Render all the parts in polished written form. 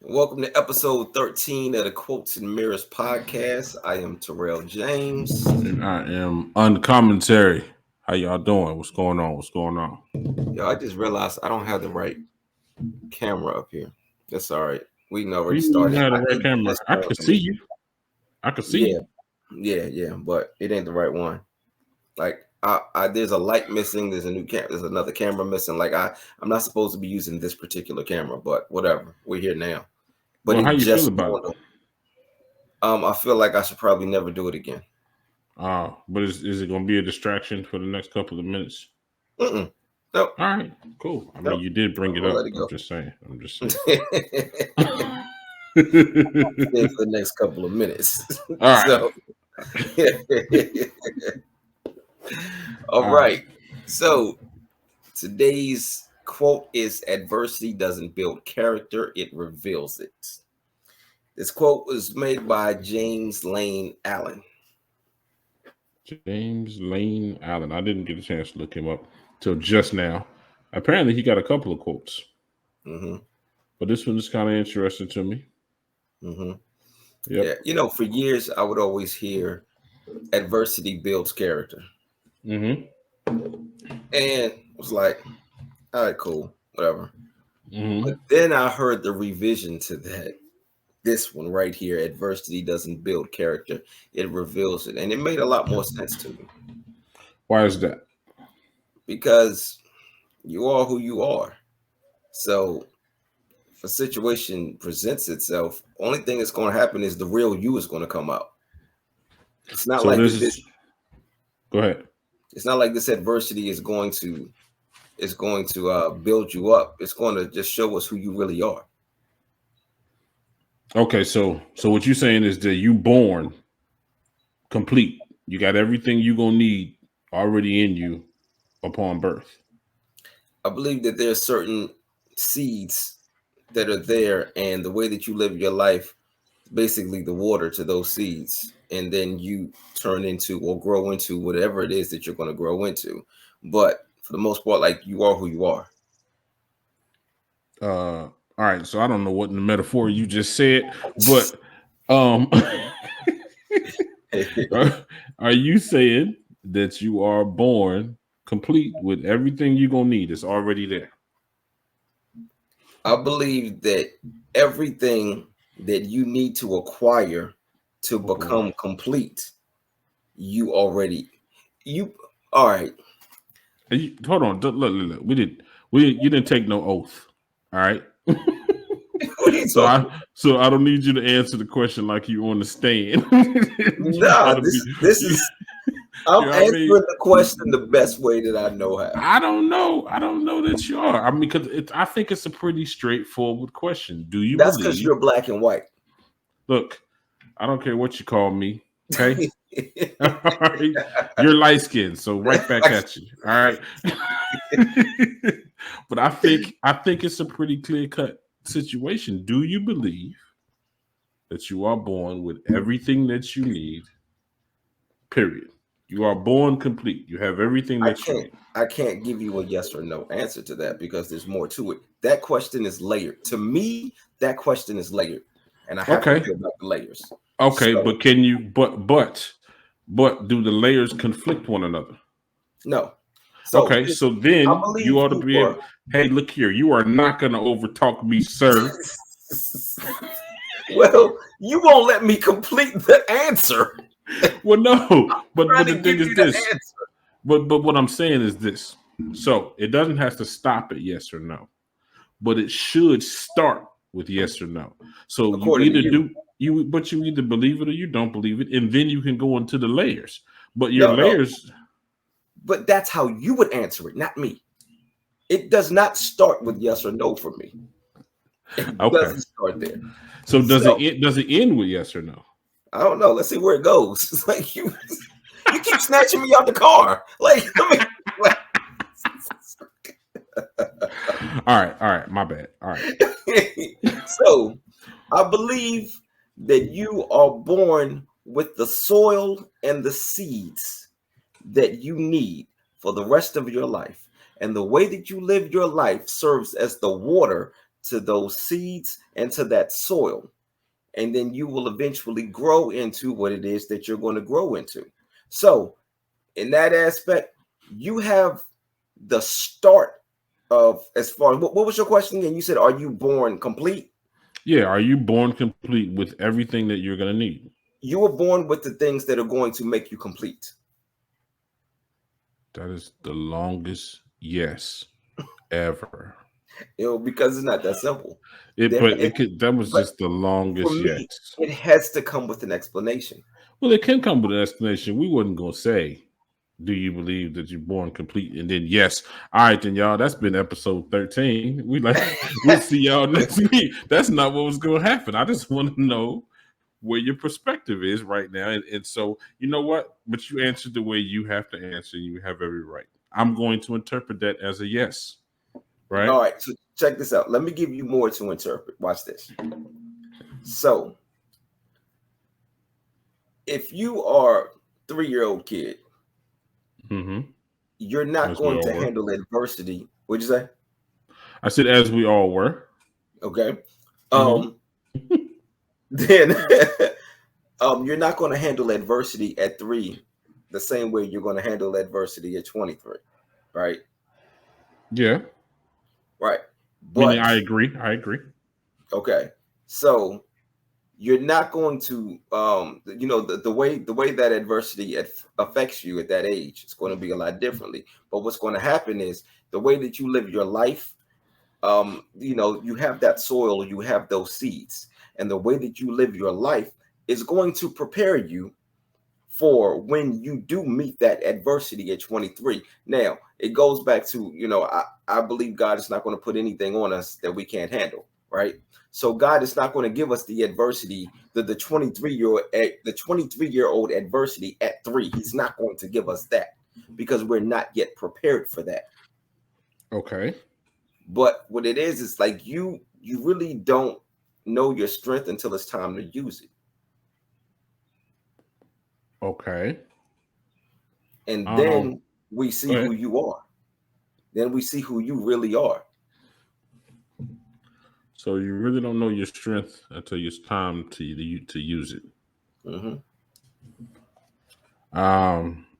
Welcome to episode 13 of the Quotes and Mirrors podcast. I am Tyrell James. And I am Uncommonterry. How y'all doing? What's going on? What's going on? Yo, I just realized I don't have the right camera up here. That's all right. We can already You started. had the I right keep doing camera. this I can see you. I can see Yeah, you. but it ain't the right one. Like there's a light missing. There's a new camera. There's another camera missing. I'm not supposed to be using this particular camera, but whatever. We're here now. But Well, how it you feel just about it? I feel like I should probably never do it again. But is it going to be a distraction for the next couple of minutes? Nope. All right, cool. I mean, you did bring it up. Let it go. I'm just saying. For the next couple of minutes. All right. So, all right. So today's quote is adversity doesn't build character, it reveals it. This quote was made by James Lane Allen. James Lane Allen. I didn't get a chance to look him up till just now. Apparently, he got a couple of quotes. Mm-hmm. But this one is kind of interesting to me. Mm-hmm. Yep. Yeah. For years, I would always hear adversity builds character. Mm-hmm. And it was like, all right, cool, whatever. Mm-hmm. But then I heard the revision to that. This one right here, adversity doesn't build character, it reveals it. And it made a lot more sense to me. Why is that? Because you are who you are. So if a situation presents itself, only thing that's going to happen is the real you is going to come out. It's not So like this. Go ahead. It's not like this adversity is going to build you up. It's going to just show us who you really are. Okay, so what you're saying is that you born complete. You got everything you're gonna need already in you upon birth. I believe that there are certain seeds that are there, and the way that you live your life, basically the water to those seeds, and then you turn into or grow into whatever it is that you're going to grow into. But for the most part, like, you are who you are. All right, so I don't know what in the metaphor you just said, but are you saying that you are born complete with everything you're gonna need? It's already there. I believe that everything that you need to acquire to become complete, you all right. Hold on, look. You didn't take no oath. All right. So I don't need you to answer the question like you on the stand. I'm answering the question the best way that I know how. I don't know that you are. I mean, because I think it's a pretty straightforward question. Do you? That's because you're black and white. Look, I don't care what you call me. Okay. All right. You're light skinned, so right back at you. All right. But I think it's a pretty clear cut situation. Do you believe that you are born with everything that you need? Period. You are born complete. You have everything that you need. I can't give you a yes or no answer to that because there's more to it. That question is layered. To me, that question is layered, and I have to feel about the layers. Okay, so, but can you? But do the layers conflict one another? No. So then you ought to be able. Hey, look here. You are not going to overtalk me, sir. Well, you won't let me complete the answer. Well, no, but the thing is this. But what I'm saying is this. So it doesn't have to stop at yes or no, but it should start with yes or no. So you either believe it or you don't believe it, and then you can go into the layers. But your layers. No. But that's how you would answer it, not me. It does not start with yes or no for me. It doesn't start there. So does it end with yes or no? I don't know. Let's see where it goes. It's like you keep snatching me out the car. Like, All right. My bad. All right. So I believe that you are born with the soil and the seeds that you need for the rest of your life. And the way that you live your life serves as the water to those seeds and to that soil. And then you will eventually grow into what it is that you're going to grow into. So, in that aspect, you have the start of, as far as what was your question again? You said, are you born complete? Yeah, are you born complete with everything that you're going to need? You were born with the things that are going to make you complete. That is the longest yes ever. Because it's not that simple. That was But just the for longest me, yes. it has to come with an explanation. Well, it can come with an explanation. We wasn't gonna say, "Do you believe that you're born complete?" And then yes, all right, then y'all. That's been episode 13. We'll see y'all next week. That's not what was gonna happen. I just want to know where your perspective is right now, and so you know what. But you answered the way you have to answer. You have every right. I'm going to interpret that as a yes. Right. All right, so check this out. Let me give you more to interpret. Watch this. So, if you are 3-year-old kid, Mm-hmm. you're not As we going all to were. handle adversity. What'd you say? I said, as we all were. Okay. Mm-hmm. Then you're not going to handle adversity at 3 the same way you're going to handle adversity at 23, right? Yeah. Right. Meaning, But I agree. I agree. okay, so you're not going to the way that adversity affects you at that age, it's going to be a lot differently. But what's going to happen is the way that you live your life, you have that soil, you have those seeds, and the way that you live your life is going to prepare you for when you do meet that adversity at 23. Now, it goes back to, I believe God is not going to put anything on us that we can't handle, right? So God is not going to give us the adversity, the 23-year-old adversity at 3. He's not going to give us that because we're not yet prepared for that. Okay. But what it is like you really don't know your strength until it's time to use it. Okay. And Um. then we see Go who ahead. you are. Then we see who you really are. So you really don't know your strength until it's time to use it. Mm-hmm.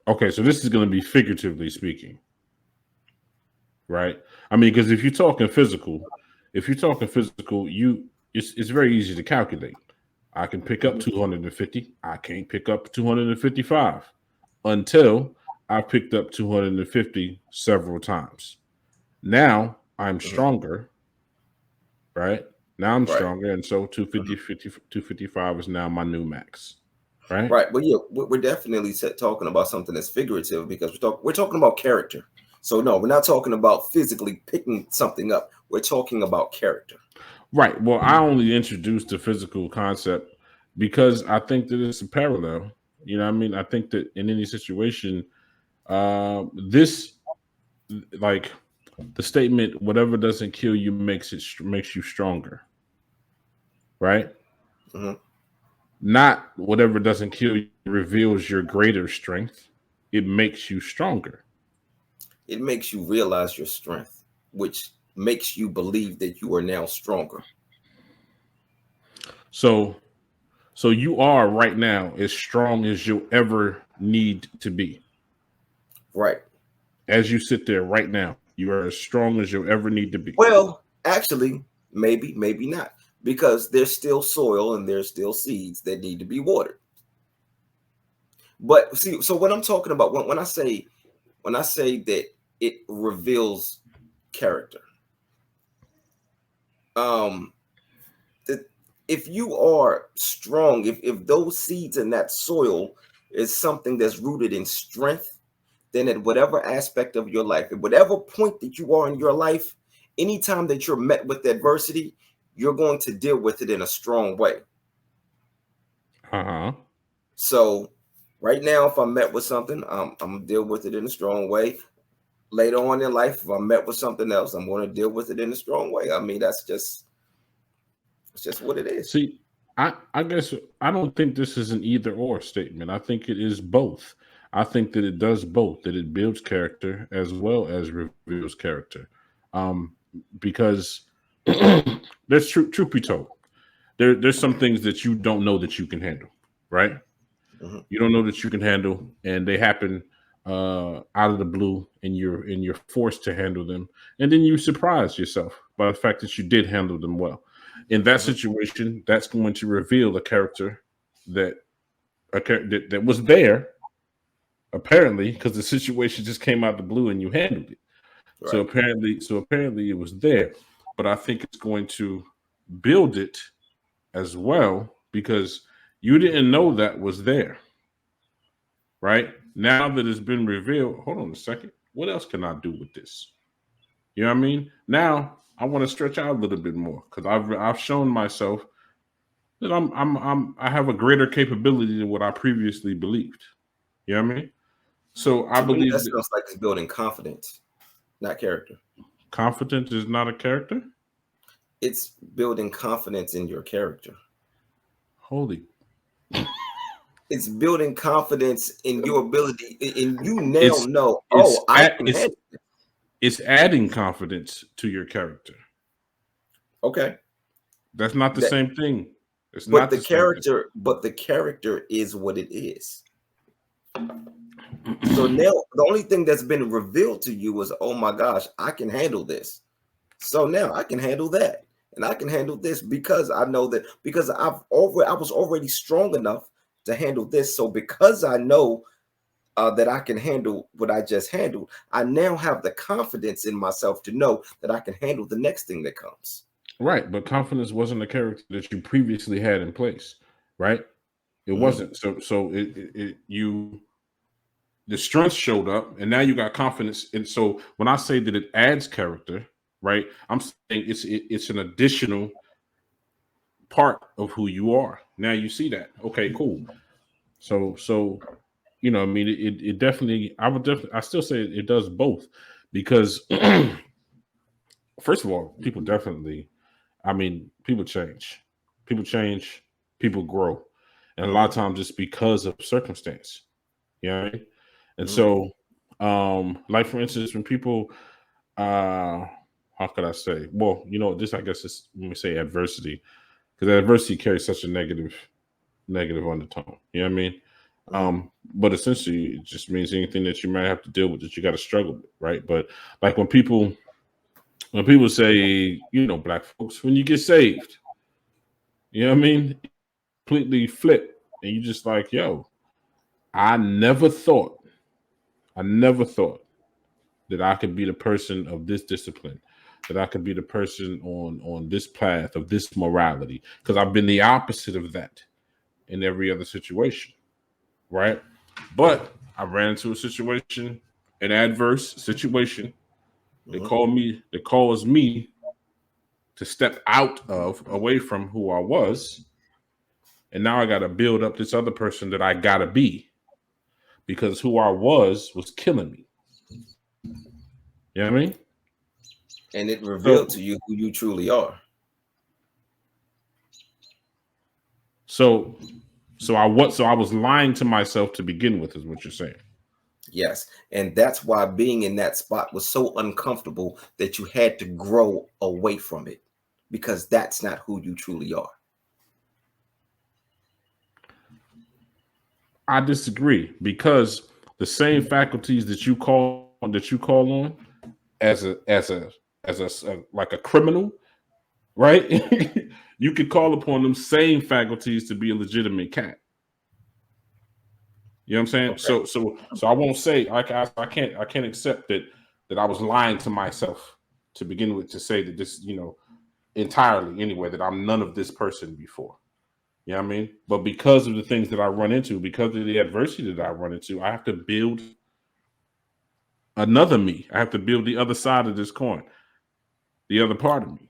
Okay. So this is going to be figuratively speaking, right? I mean, because if you're talking physical, it's very easy to calculate. I can pick up Mm-hmm. 250. I can't pick up 255 until I picked up 250 several times. Now I'm Mm-hmm. stronger, right? Now I'm Right. stronger, and so Mm-hmm. 255 is now my new max, right? Right. But yeah, we're definitely talking about something that's figurative because we're talking about character. So no, we're not talking about physically picking something up. We're talking about character. Right. Well, I only introduced the physical concept because I think that it's a parallel. You know what I mean? I think that in any situation, this like the statement "whatever doesn't kill you makes you stronger," right? Mm-hmm. Not whatever doesn't kill you reveals your greater strength. It makes you stronger. It makes you realize your strength, which makes you believe that you are now stronger. So, so you are right now as strong as you'll ever need to be. Right. As you sit there right now, you are as strong as you'll ever need to be. Well, actually, maybe not, because there's still soil and there's still seeds that need to be watered. But see, so what I'm talking about when I say that it reveals character, um, that if you are strong, if those seeds in that soil is something that's rooted in strength, then at whatever aspect of your life, at whatever point that you are in your life, anytime that you're met with adversity, you're going to deal with it in a strong way. Uh-huh. So right now, if I'm met with something, I'm gonna deal with it in a strong way. Later on in life, if I'm met with something else, I'm going to deal with it in a strong way. I mean, it's just what it is. See, I guess I don't think this is an either or statement. I think it is both. I think that it does both, that it builds character as well as reveals character. Um, because there's truth be told, there's some things that you don't know that you can handle, right? Mhm. You don't know that you can handle, and they happen out of the blue, and you're forced to handle them, and then you surprise yourself by the fact that you did handle them well. In that Mhm. situation, that's going to reveal a character that that was there apparently because the situation just came out the blue and you handled it. Right. So apparently it was there, but I think it's going to build it as well because you didn't know that was there, right? Now that it's been revealed, hold on a second. What else can I do with this? You know what I mean? Now I want to stretch out a little bit more because I've shown myself that I have a greater capability than what I previously believed. You know what I mean? So I To me, that believe that sounds like it's building confidence, not character. confidence is not a character. It's building confidence in your character. Holy, It's building confidence in your ability, and you now it's know, it's oh, I at, can handle it. it's adding confidence to your character. Okay. That's not the That, same thing. It's not the same thing. but the character is what it is. So now the only thing that's been revealed to you is, oh my gosh, I can handle this. So now I can handle that. And I can handle this because I know that because I was already strong enough to handle this. So because I know that I can handle what I just handled, I now have the confidence in myself to know that I can handle the next thing that comes. Right, but confidence wasn't a character that you previously had in place, right? It Mhm. wasn't. So you the strength showed up, and now you got confidence. And so when I say that it adds character, right, I'm saying it's an additional part of who you are. Now you see that. Okay, cool. So I mean, it definitely. I still say it does both because first of all, people definitely. I mean, people change, people grow, and a lot of Mhm. times it's because of circumstance. You know what I mean? And Mhm. so, like for instance, when people, how could I say? Well, this I guess is when we say adversity, because adversity carries such a negative undertone. You know what I mean? Mhm. But essentially, it just means anything that you might have to deal with that you got to struggle with, right? But like when people say, black folks, when you get saved, you know what I mean? Completely flip, and you just like, yo, I never thought, I never thought that I could be the person of this discipline, that I could be the person on this path of this morality, because I've been the opposite of that in every other situation, right? But I ran into a situation, an adverse situation Mhm. that caused me to step out of away from who I was, and now I got to build up this other person that I got to be because who I was killing me. You know what I mean? And it revealed So to you who you truly are. so so I was lying to myself to begin with, is what you're saying. Yes. And that's why being in that spot was so uncomfortable that you had to grow away from it because that's not who you truly are. I disagree because the same faculties that you call on as a like a criminal, right? You could call upon them same faculties to be a legitimate cat. You know what I'm saying? Okay. So I won't say I can't accept that I was lying to myself to begin with to say that this, entirely anyway, that I'm none of this person before. You know what I mean? But because of the things that I run into, because of the adversity that I run into, I have to build another me. I have to build the other side of this coin, the other part of me.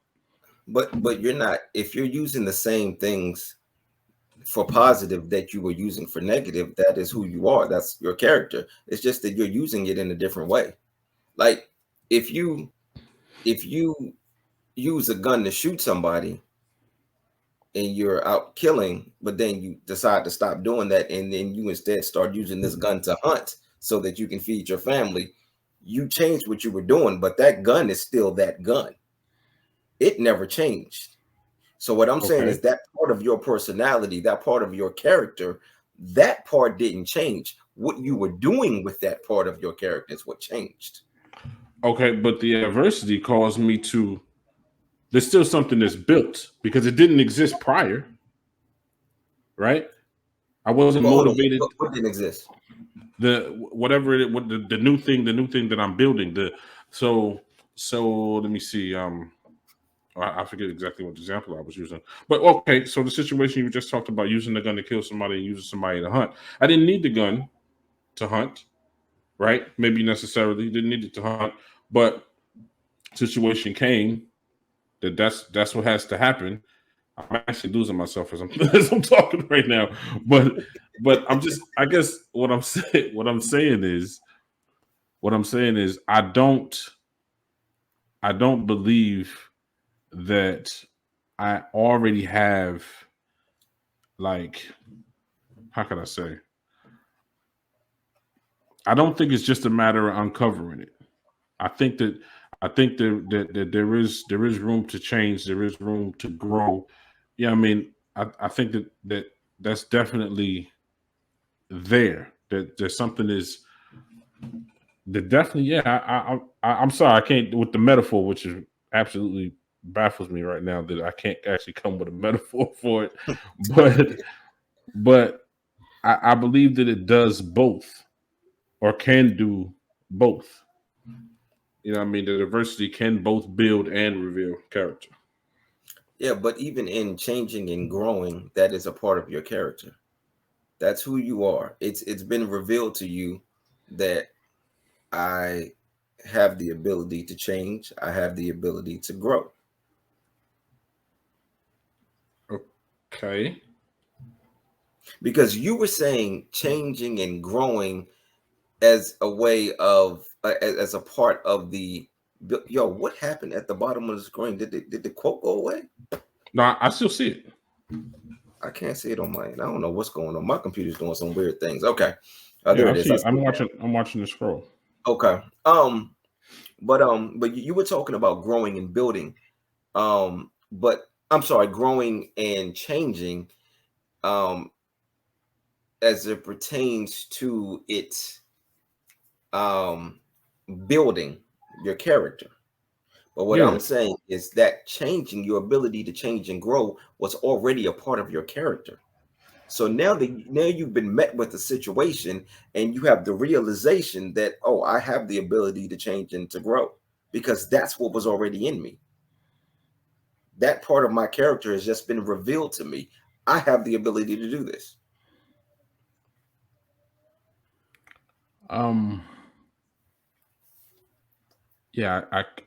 But you're not, if you're using the same things for positive that you were using for negative, that is who you are. That's your character. It's just that you're using it in a different way. Like if you use a gun to shoot somebody and you're out killing, but then you decide to stop doing that and then you instead start using this gun to hunt so that you can feed your family, you changed what you were doing, but that gun is still that gun. it never changed. So what I'm saying is Okay. that part of your personality, that part of your character, that part didn't change. What you were doing with that part of your character is what changed. Okay, but the adversity caused me to. There's still something that's built because it didn't exist prior, right? I wasn't But hold on, motivated. what didn't exist? The whatever it what the new thing that I'm building. So so let me see. I forget exactly what example I was using, but okay. So the situation you just talked about, using the gun to kill somebody and using somebody to hunt. I didn't need the gun to hunt, right? Maybe necessarily didn't need it to hunt, but situation came that's what has to happen. I'm actually losing myself as I'm as I'm talking right now, but I'm just I guess what I'm saying is I don't believe that I already have, like, how can I say? I don't think it's just a matter of uncovering it. I think that there is room to change. There is room to grow. Yeah, I mean, I think that's definitely there. That there's something is that definitely. Yeah, I'm sorry, I can't with the metaphor, which is absolutely baffles me right now that I can't actually come with a metaphor for it. But but I believe that it does both or can do both. You know what I mean? The diversity can both build and reveal character. Yeah, but even in changing and growing, that is a part of your character. That's who you are. It's been revealed to you that I have the ability to change. I have the ability to grow. Okay. Because you were saying changing and growing as a way of as a part of the yo, what happened at the bottom of the screen? Did the quote go away? No, I still see it. I can't see it on mine. I don't know what's going on. My computer's doing some weird things. Okay. Yeah, There I it is. see I it. see it I'm watching the scroll. now. Okay. But you were talking about growing and building. But I'm sorry, growing and changing um as it pertains to its um building your character. But what Yeah. I'm saying is that changing your ability to change and grow was already a part of your character. So now you've been met with a situation and you have the realization that, oh, I have the ability to change and to grow because that's what was already in me. That part of my character has just been revealed to me. I have the ability to do this. Um. Yeah.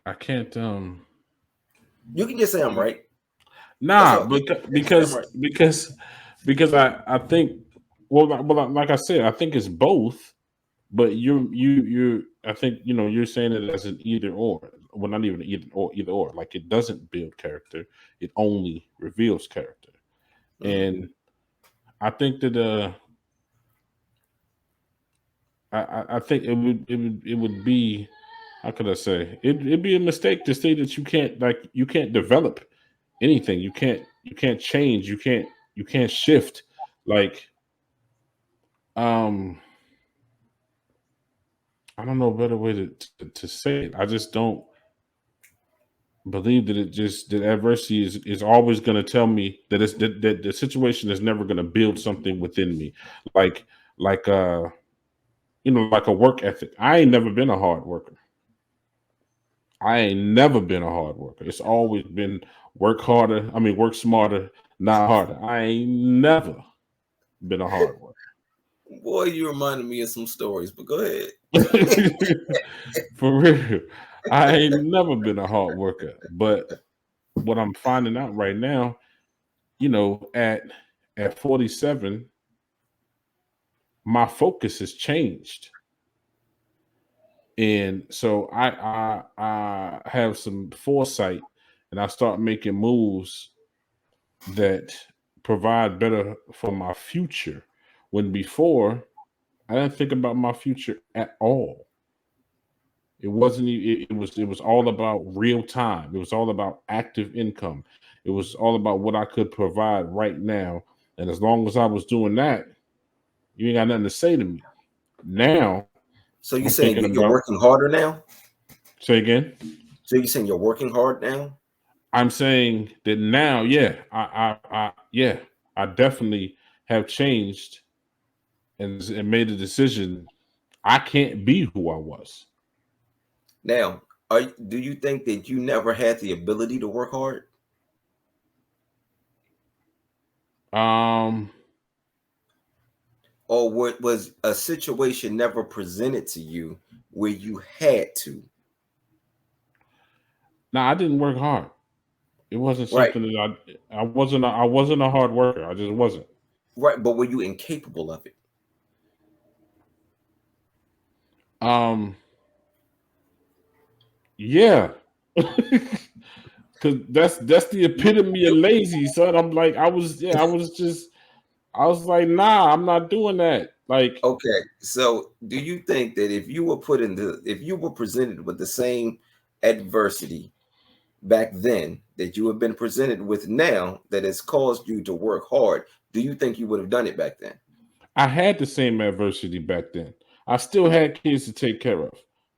I can't. You can just say I'm right. That's Nah, all. You but can just say I'm right. because I think like I said, I think it's both. But you I think you're saying it as an either or. Well, not even either or. Like it doesn't build character; it only reveals character. Mhm. And I think that I think it would be, how could I say, it'd be a mistake to say that you can't develop anything. You can't change. You can't shift. Like um I don't know a better way to say it. I just don't believe that that adversity is always going to tell me that that the situation is never going to build something within me, like like uh like a work ethic. I ain't never been a hard worker. I ain't never been a hard worker. It's always been work harder. I mean, work smarter, not harder. I ain't never been a hard Boy, you reminded me of some stories, but go ahead. worker. For real, I ain't never been a hard worker. But what I'm finding out right now, at 47, my focus has changed, and so I have some foresight, and I start making moves that provide better for my future. When before I didn't think about my future at all. It wasn't. It was all about real time. It was all about active income. It was all about what I could provide right now. And as long as I was doing that, you ain't got nothing to say to me. Now So I'm you're saying thinking you're about. working harder now? Say again. So you're saying you're working hard now? I'm saying that now, yeah, yeah, I definitely have changed and made a decision. I can't be who I was. Now, do you think that you never had the ability to work hard? Um, Or was a situation never presented to you where you had to? now I didn't work hard. It wasn't Right, something that I wasn't a hard worker. I just wasn't. right. But were you incapable of it? Um, yeah, because that's the epitome of You lazy, son. I'm like, I was like, nah, I'm not doing that. Like, okay? So, do you think that if you were presented with the same adversity back then that you have been presented with now that has caused you to work hard, do you think you would have done it back then? I had the same adversity back then. I still had kids to take care of.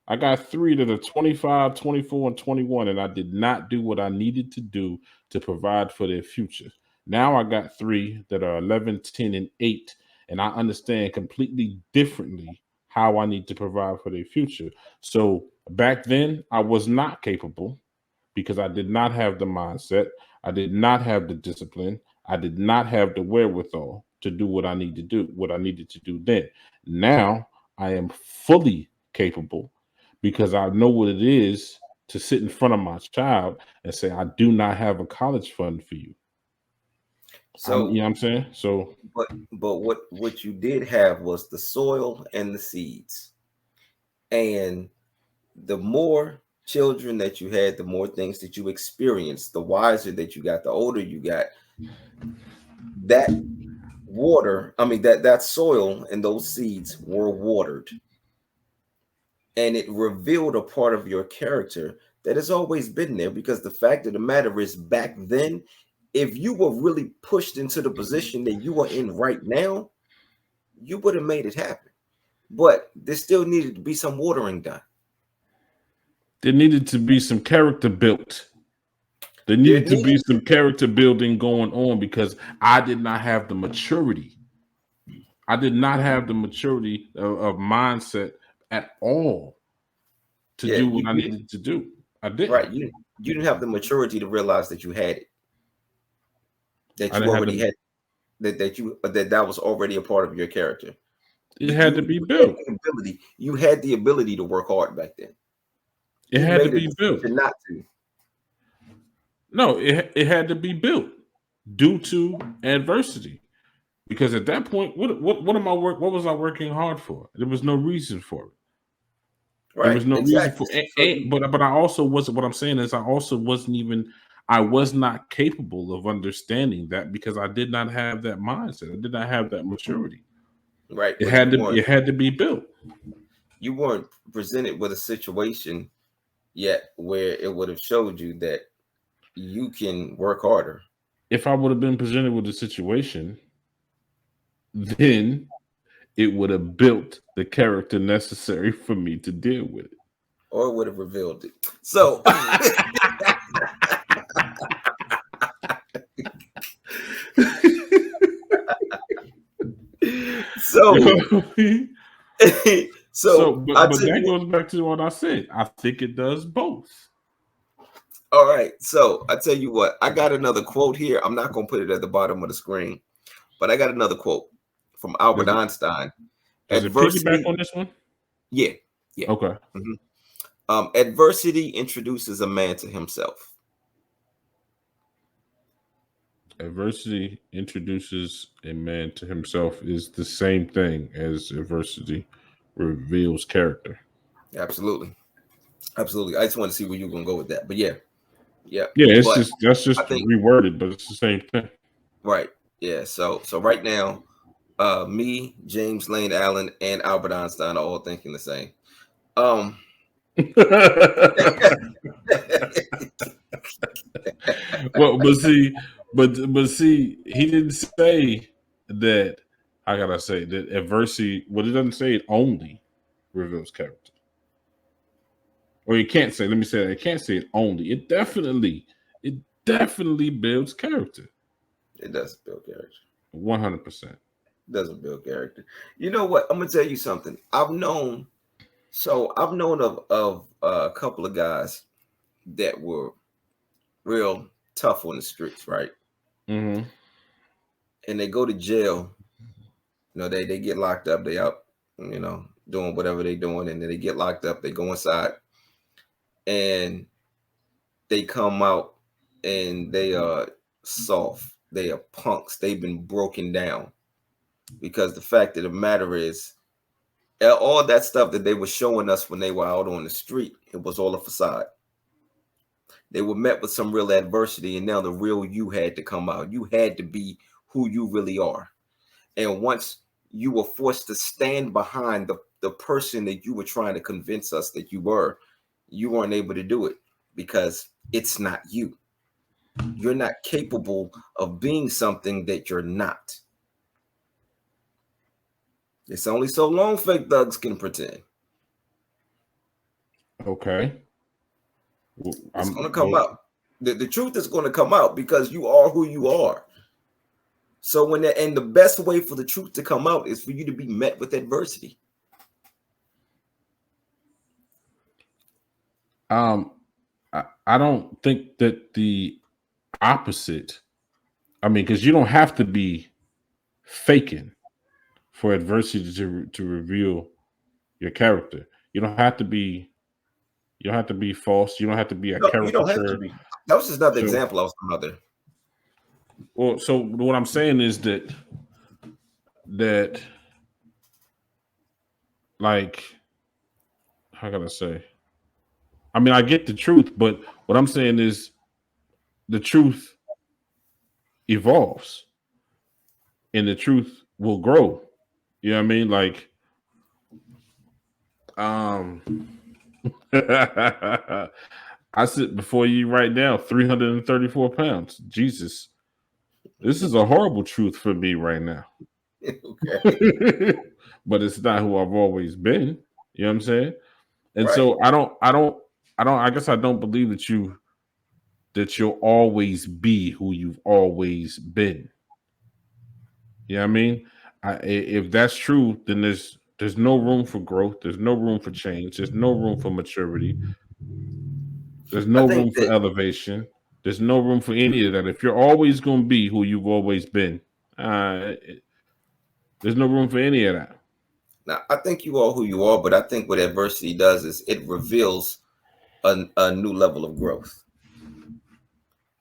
I got three that are 25, 24, and 21, and I did not do what I needed to do to provide for their future. Now I got three that are 11, 10, and 8, and I understand completely differently how I need to provide for their future. So back then, I was not capable because I did not have the mindset. I did not have the discipline. I did not have the wherewithal to do what I need to do, what I needed to do then. Now I am fully capable because I know what it is to sit in front of my child and say, I do not have a college fund for you. You So, know what I'm saying? So but what you did have was the soil and the seeds, and the more children that you had, the more things that you experienced, the wiser that you got, the older you got. That water, I mean that soil and those seeds were watered, and it revealed a part of your character that has always been there. Because the fact of the matter is, back then, if you were really pushed into the position that you are in right now, you would have made it happen. But there still needed to be some watering done. there needed to be some character built. There There needed to needed be to some character building going on because I did not have the maturity. I did not have the maturity of mindset at all to yeah, do what I needed to do. I didn't. right. You didn't have the maturity to realize that you had it, that I you didn't have already the. had that was already a part of your character. It had to be built. You had the ability to work hard back then. It You had to made a be built. decision not to. No, it had to be built due to adversity. Because at that point, what am I work? What was I working hard for? There was no reason for it. There Right, was no reason exactly. for it. So you But I also wasn't. What I'm saying is, I also wasn't even. I was not capable of understanding that because I did not have that mindset. I did not have that maturity. right, It but had to. It had to be built. you weren't presented with a situation yet where it would have showed you that you can work harder. If I would have been presented with a situation, then it would have built the character necessary for me to deal with Or it would have revealed it. So so it. So, so I but tell that you what, goes back to what I said. I think it does both. all right. So I tell you what, I got another quote here. I'm not gonna put it at the bottom of the screen, but I got another quote from Albert Does it Einstein. does it piggyback Adversity, on this one? yeah, yeah. Okay. Mhm. Adversity introduces a man to himself. Adversity introduces a man to himself is the same thing as adversity reveals character. Absolutely, absolutely. I just want to see where you're gonna go with that, but yeah, yeah. Yeah, it's But just that's I just think reworded, but it's the same thing. right, yeah. So right now, me, James Lane Allen, and Albert Einstein are all thinking the same. Um, Well, but see, he didn't say that. I gotta say that adversity. Well, it doesn't say it only reveals character, or you can't say. Let me say that. It can't say it only. It definitely builds character. It doesn't build character. 100%. It doesn't build character. You know what? I'm gonna tell you something. I've known of a couple of guys that were real tough on the streets, right? Mm-hmm. And they go to jail. They get locked up. They out, doing whatever they doing, and then they get locked up. They go inside, and they come out, and they are soft. They are punks. They've been broken down because the fact of the matter is, all that stuff that they were showing us when they were out on the street, it was all a facade. They were met with some real adversity, and now the real you had to come out. You had to be who you really are. And once you were forced to stand behind the person that you were trying to convince us that you weren't able to do it because it's not you. You're not capable of being something that you're not. It's only so long fake thugs can pretend. Okay. Well, It's going to come out. The truth is going to come out because you are who you are. So and the best way for the truth to come out is for you to be met with adversity. I don't think that the opposite. I mean, because you don't have to be faking for adversity to reveal your character. You don't have to be. You don't have to be false. You don't have to be a No, you don't have to caricature. be. That was just another So, example I was talking about there. well, so what I'm saying is that like, how can I say? I mean, I get the truth, but what I'm saying is the truth evolves and the truth will grow. You know what I mean? Like, um, I sit before you right now, 334 pounds. Jesus, this is a horrible truth for me right now. Okay. But it's not who I've always been. You know what I'm saying? And Right. so I guess I don't believe that you'll always be who you've always been. You know what I mean? If that's true, then there's no room for growth. There's no room for change. There's no room for maturity. There's I no think room for that elevation. There's no room for any of that. If you're always going to be who you've always been, uh, there's no room for any of that. now I think you are who you are, but I think what adversity does is it reveals a new level of growth.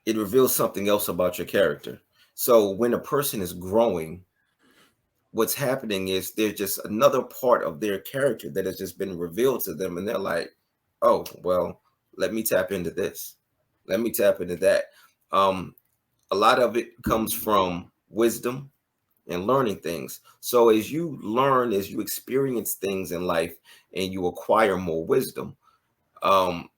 It reveals something else about your character. So when a person is growing, what's happening is there's just another part of their character that has just been revealed to them, and they're like, "Oh, well, let me tap into this. Let me tap into that." Um, a lot of it comes from wisdom and learning things. So as you learn, as you experience things in life, and you acquire more wisdom, um,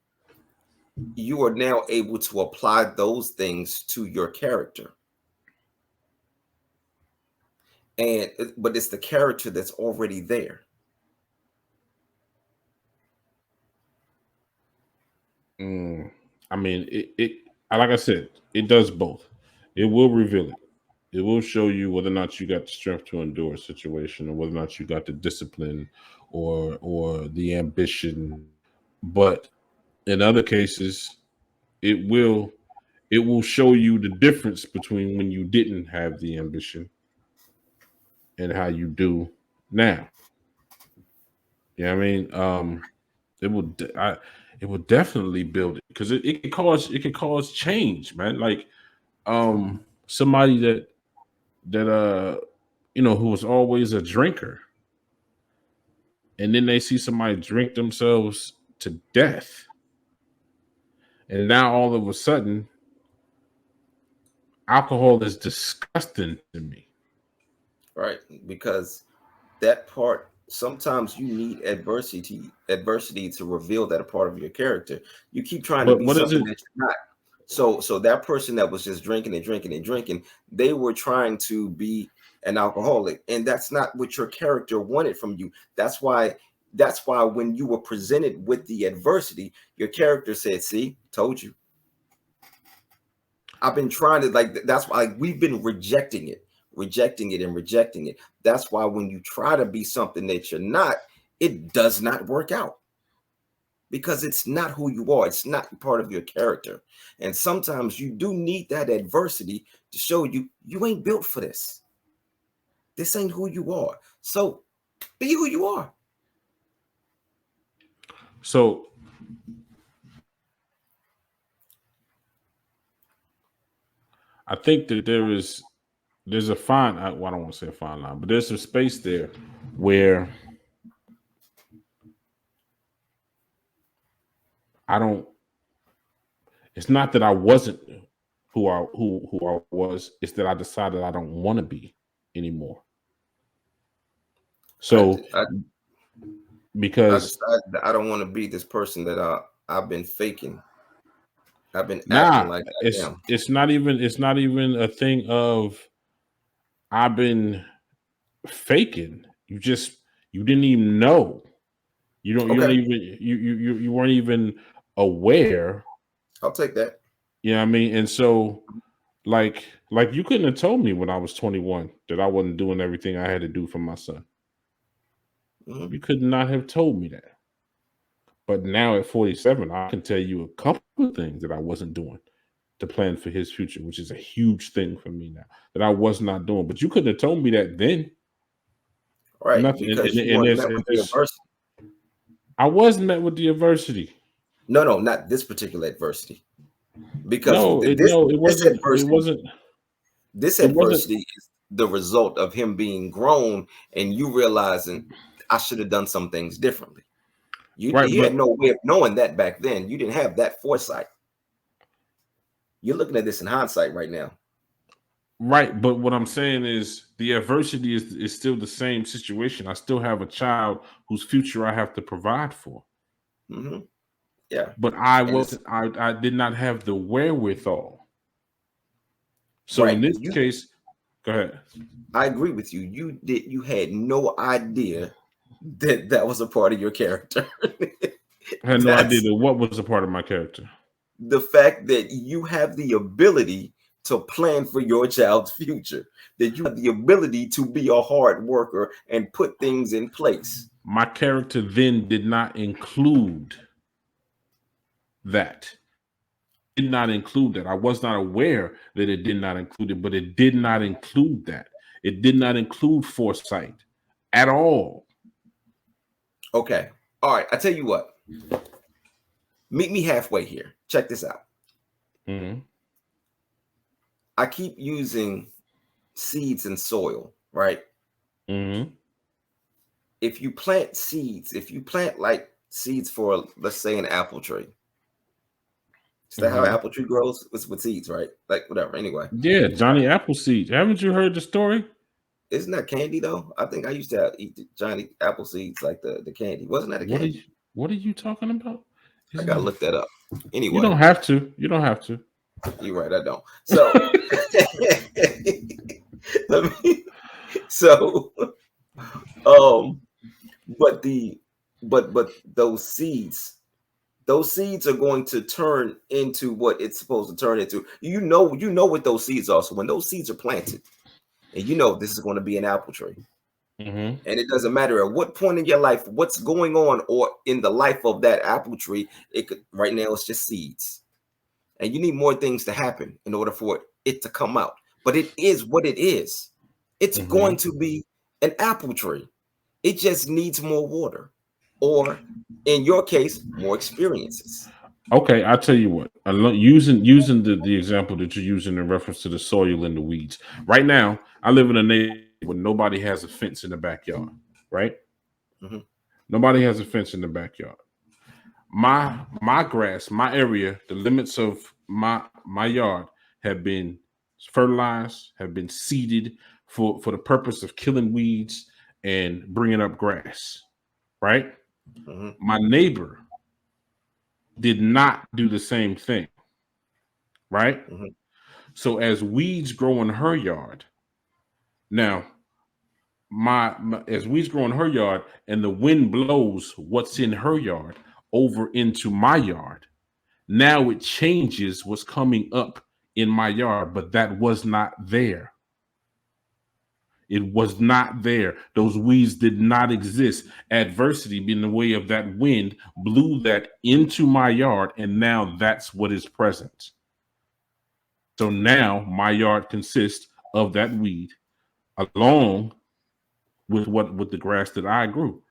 you are now able to apply those things to your character. But it's the character that's already there. Mm, I mean, like I said, it does both. It will reveal it. It will show you whether or not you got the strength to endure a situation, or whether or not you got the discipline, or the ambition. But in other cases, it will it will show you the difference between when you didn't have the ambition and how you do now. You know what I mean? It will it will definitely build it because it can cause change, man. Like somebody that who was always a drinker, and then they see somebody drink themselves to death, and now all of a sudden alcohol is disgusting to me. Right? Because that part. sometimes you need adversity to reveal that a part of your character. You keep trying to But be what is something it? that you're not. So that person that was just drinking and drinking and drinking, they were trying to be an alcoholic, and that's not what your character wanted from you. That's why when you were presented with the adversity, your character said, "See, told you. I've been trying to like." That's why we've been rejecting it, and rejecting it. That's why when you try to be something that you're not, it does not work out because it's not who you are. It's not part of your character. And sometimes you do need that adversity to show you ain't built for this. This ain't who you are. So be who you are. So I think that there's a fine. Well, I don't want to say a fine line, but there's some space there where I don't. It's not that I wasn't who I was. It's that I decided I don't want to be anymore. I, So I, I because decided that I don't want to be this person that I've been faking. I've been acting nah, like I am. it's not even a thing of I've been faking. You didn't even know. You don't Okay, even you weren't even aware. I'll take that. You know what I mean? And so like you couldn't have told me when I was 21 that I wasn't doing everything I had to do for my son. Mhm. You could not have told me that. But now at 47, I can tell you a couple of things that I wasn't doing to plan for his future, which is a huge thing for me now that I was not doing. But you couldn't have told me that then. Right, Nothing. because you weren't met with the adversity. I was met with the adversity. No, not this particular adversity. Because No, it this wasn't. adversity, this It wasn't adversity is the result of him being grown and you realizing I should have done some things differently. right. You had no way of knowing that back then. You didn't have that foresight. You're looking at this in hindsight right now. But what I'm saying is the adversity is still the same situation. I still have a child whose future I have to provide for. Hmm. Yeah, But and it's I did not have the wherewithal. So in right. this case, go ahead. I agree with you. You had no idea that that was a part of your character. I had no idea That's that what was a part of my character. the fact that you have the ability to plan for your child's future, that you have the ability to be a hard worker and put things in place. My character then did not include that. Did not include that. I was not aware that it did not include it, but it did not include that. It did not include foresight at all. Okay. All right. I tell you what, meet me halfway here. Check this out. Mm-hmm. I keep using seeds and soil, right? Mm-hmm. If you plant seeds, if you plant like seeds for, let's say, an apple tree, is that how an Mm-hmm. apple tree grows? It's with seeds, right? Like whatever. Anyway, Yeah, Johnny Appleseed. Haven't you heard the story? isn't that candy though? I think I used to eat the Johnny apple seeds like the candy. Wasn't that a What are candy? you What are you talking about? I Isn't gotta it? look that up. You Anyway, don't have to. You don't have to. you're right. I don't. So let me. So um, but the but those seeds are going to turn into what it's supposed to turn into. You know what those seeds are. So when those seeds are planted, and you know this is going to be an apple tree, Mm-hmm. and it doesn't matter at what point in your life, what's going on, or in the life of that apple tree, it could right now it's just seeds, and you need more things to happen in order for it to come out. But it is what it is. It's going Mm-hmm. to be an apple tree. It just needs more water, or in your case, more experiences. Okay, I'll tell you what. Using the example that you're using in reference to the soil and the weeds. Right now, I live in a neighborhood where nobody has a fence in the backyard. Right? Mhm. Nobody has a fence in the backyard. My grass, my area, the limits of my yard have been fertilized, have been seeded for the purpose of killing weeds and bringing up grass, right? Mm-hmm. My neighbor did not do the same thing, right? Mm-hmm. So as weeds grow in her yard, now as weeds grow in her yard and the wind blows what's in her yard over into my yard, now it changes what's coming up in my yard, but that was not there. It was not there. Those weeds did not exist. Adversity, being the way of that wind, blew that into my yard, and now that's what is present. So now my yard consists of that weed, along with the grass that I grew.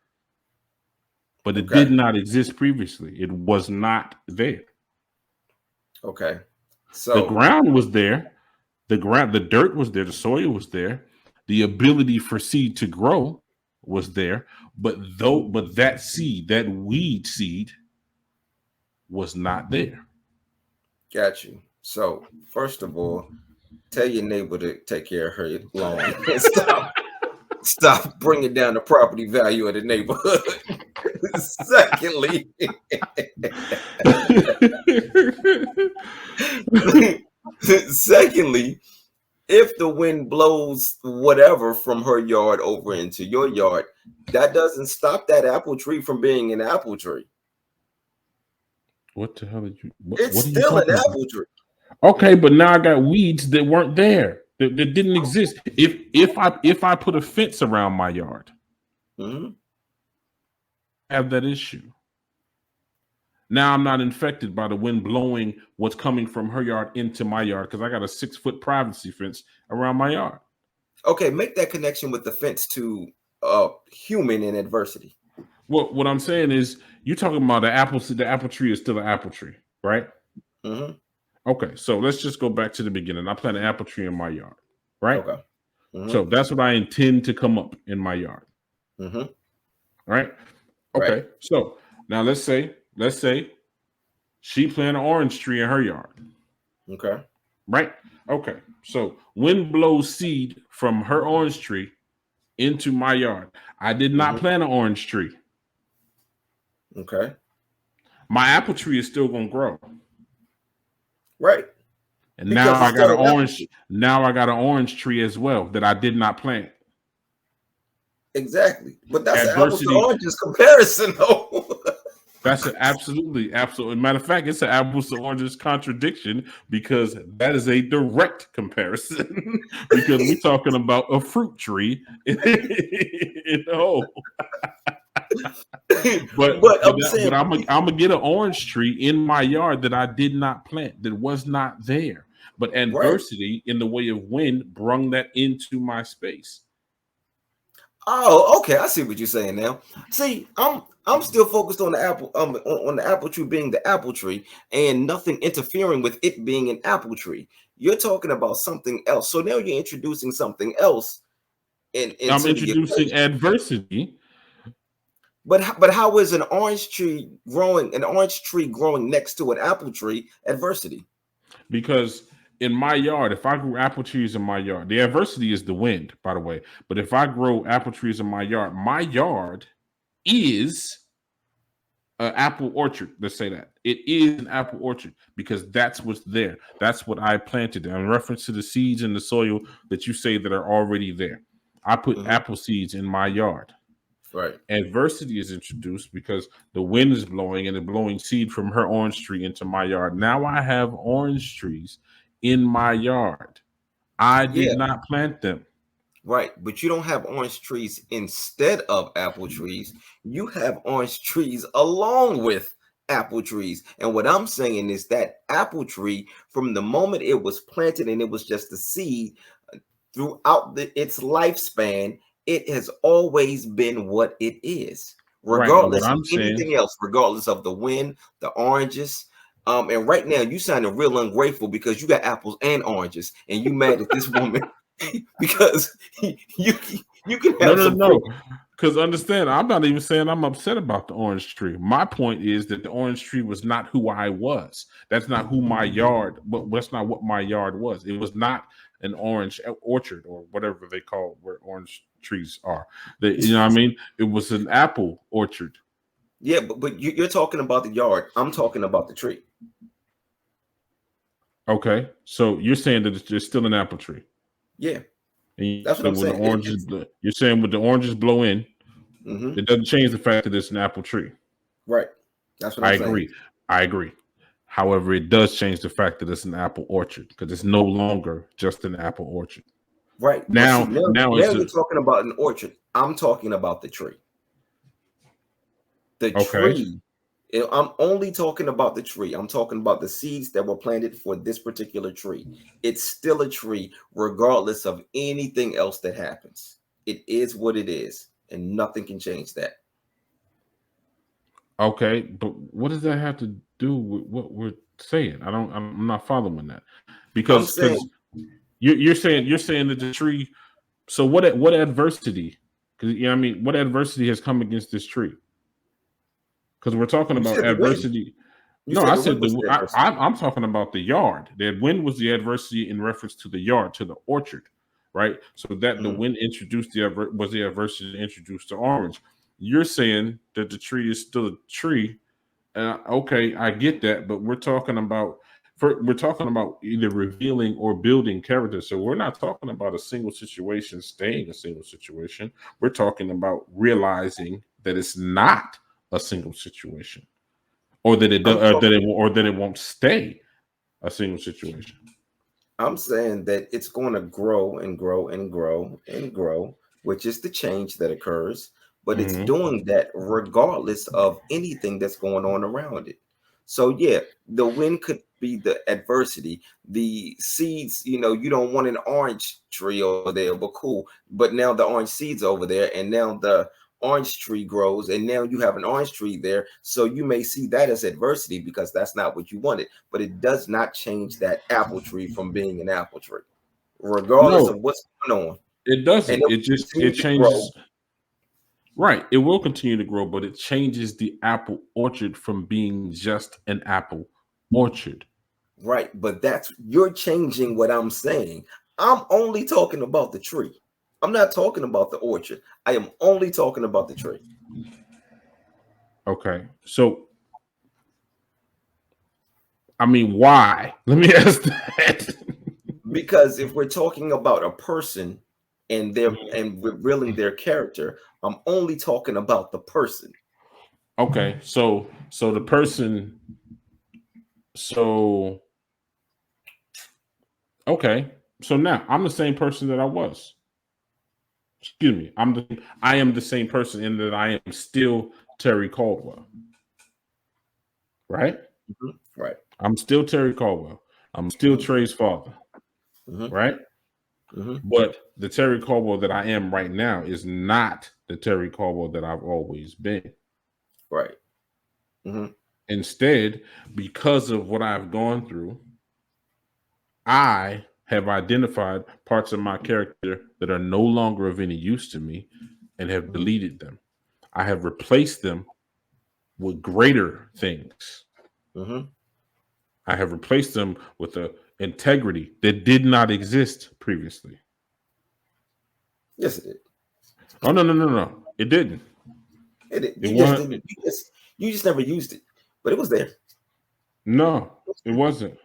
But it Okay. did not exist previously. It was not there. Okay. The So, ground was there. The dirt was there. The soil was there. The ability for seed to grow was there. But that seed, that weed seed, was not there. got you. So, first of all, tell your neighbor to take care of her lawn and stop bringing down the property value of the neighborhood. Secondly, secondly, if the wind blows whatever from her yard over into your yard, that doesn't stop that apple tree from being an apple tree. What the hell did you? It's What are you still an talking about? apple tree. Okay, but now I got weeds that weren't there. That didn't exist. If I put a fence around my yard, Mm-hmm. I have that issue. Now I'm not infected by the wind blowing what's coming from her yard into my yard because I got a 6-foot privacy fence around my yard. Okay, make that connection with the fence to human in adversity. Well, what I'm saying is, you're talking about the apple. The apple tree is still an apple tree, right? Mm-hmm. Okay, so let's just go back to the beginning. I plant an apple tree in my yard, right? Okay. Mm-hmm. So that's what I intend to come up in my yard. Mm-hmm. Right? Okay. Right. So now let's say she planted an orange tree in her yard. Okay. Right? Okay. So wind blows seed from her orange tree into my yard. I did not plant an orange tree. Okay. My apple tree is still gonna grow. Right. And now I got an orange. Now I got an orange tree as well that I did not plant. Exactly. But that's an apples to oranges comparison, though. That's an absolutely. Matter of fact, it's an apples to oranges contradiction because that is a direct comparison. Because we're talking about a fruit tree in the hole. but I'm gonna get an orange tree in my yard that I did not plant, that was not there. But adversity in the way of wind brung that into my space. Oh, okay. I see what you're saying now. See, I'm still focused on the apple, on the apple tree being the apple tree, and nothing interfering with it being an apple tree. You're talking about something else. So now you're introducing something else. I'm introducing adversity. But how is an orange tree growing next to an apple tree adversity? Because in my yard, if I grew apple trees in my yard, the adversity is the wind, by the way. But if I grow apple trees in my yard is an apple orchard. Let's say that it is an apple orchard because that's what's there. That's what I planted. In reference to the seeds in the soil that you say that are already there, I put apple seeds in my yard. Right. Adversity is introduced because the wind is blowing and it's blowing seed from her orange tree into my yard. Now I have orange trees in my yard. I did not plant them. Right. But you don't have orange trees instead of apple trees. You have orange trees along with apple trees. And what I'm saying is that apple tree, from the moment it was planted and it was just a seed, throughout its lifespan, it has always been what it is, regardless of anything else, regardless of the wind, the oranges. And right now you sounding real ungrateful because you got apples and oranges, and you mad at this woman because you can have no. Because understand, I'm not even saying I'm upset about the orange tree. My point is that the orange tree was not who I was. That's not who my yard. But that's not what my yard was. It was not an orange orchard or whatever they call where orange trees are. You know what I mean? It was an apple orchard. Yeah, but you're talking about the yard. I'm talking about the tree. Okay, so you're saying that there's still an apple tree. Yeah, And that's what I'm when the saying. oranges, you're saying when the oranges blow in, Mm-hmm. it doesn't change the fact that it's an apple tree. Right. That's what I I'm saying. agree. I agree. However, it does change the fact that it's an apple orchard because it's no longer just an apple orchard. Right. But see, Now now it's you're talking about an orchard. I'm talking about the tree. The okay. tree. I'm only talking about the tree. I'm talking about the seeds that were planted for this particular tree. It's still a tree, regardless of anything else that happens. It is what it is, and nothing can change that. Okay, but what does that have to do with what we're saying? I'm not following that I'm because saying, you're saying that the tree. So what adversity? Because I mean, what adversity has come against this tree? Because we're talking you about said the wind. adversity. You No, said I the said wind was the adversity. I'm talking about the yard. The wind was the adversity in reference to the yard, to the orchard, right? So that the Mhm. wind introduced was the adversity introduced to orange. You're saying that the tree is still a tree. Okay, I get that, but we're talking about either revealing or building character. So we're not talking about a single situation staying a single situation. We're talking about realizing that it's not a single situation, or that I'm talking. that it won't stay a single situation. I'm saying that it's going to grow and grow and grow and grow, which is the change that occurs. But it's Mm-hmm. doing that regardless of anything that's going on around it. So yeah, the wind could be the adversity. The seeds, you don't want an orange tree over there, but cool. But now the orange seeds over there, and now the orange tree grows, and now you have an orange tree there. So you may see that as adversity because that's not what you wanted, but it does not change that apple tree from being an apple tree, regardless No, of what's going on. it And doesn't. it It will just it continue to grow. changes. Right. It will continue to grow, but it changes the apple orchard from being just an apple orchard. Right. But you're changing what I'm saying. I'm only talking about the tree. I'm not talking about the orchard. I am only talking about the tree. Okay. So I mean, why? Let me ask that. Because if we're talking about a person and revealing their character, I'm only talking about the person. Okay. So the person so okay. So now I'm the same person that I was. Excuse me. I am the same person in that I am still Terry Caldwell. Right? Mhm. Right. I'm still Terry Caldwell. I'm still Hmm. Trey's father. Hmm. Right? Hmm. But the Terry Caldwell that I am right now is not the Terry Caldwell that I've always been. Right. Hmm. Instead, because of what I've gone through, I have identified parts of my character that are no longer of any use to me and have Hmm. deleted them. I have replaced them with greater things. Hmm. I have replaced them with a integrity that did not exist previously. Yes, it did. Oh no. It didn't. It You just wasn't. didn't. You just never used it, but it was there. No, it wasn't.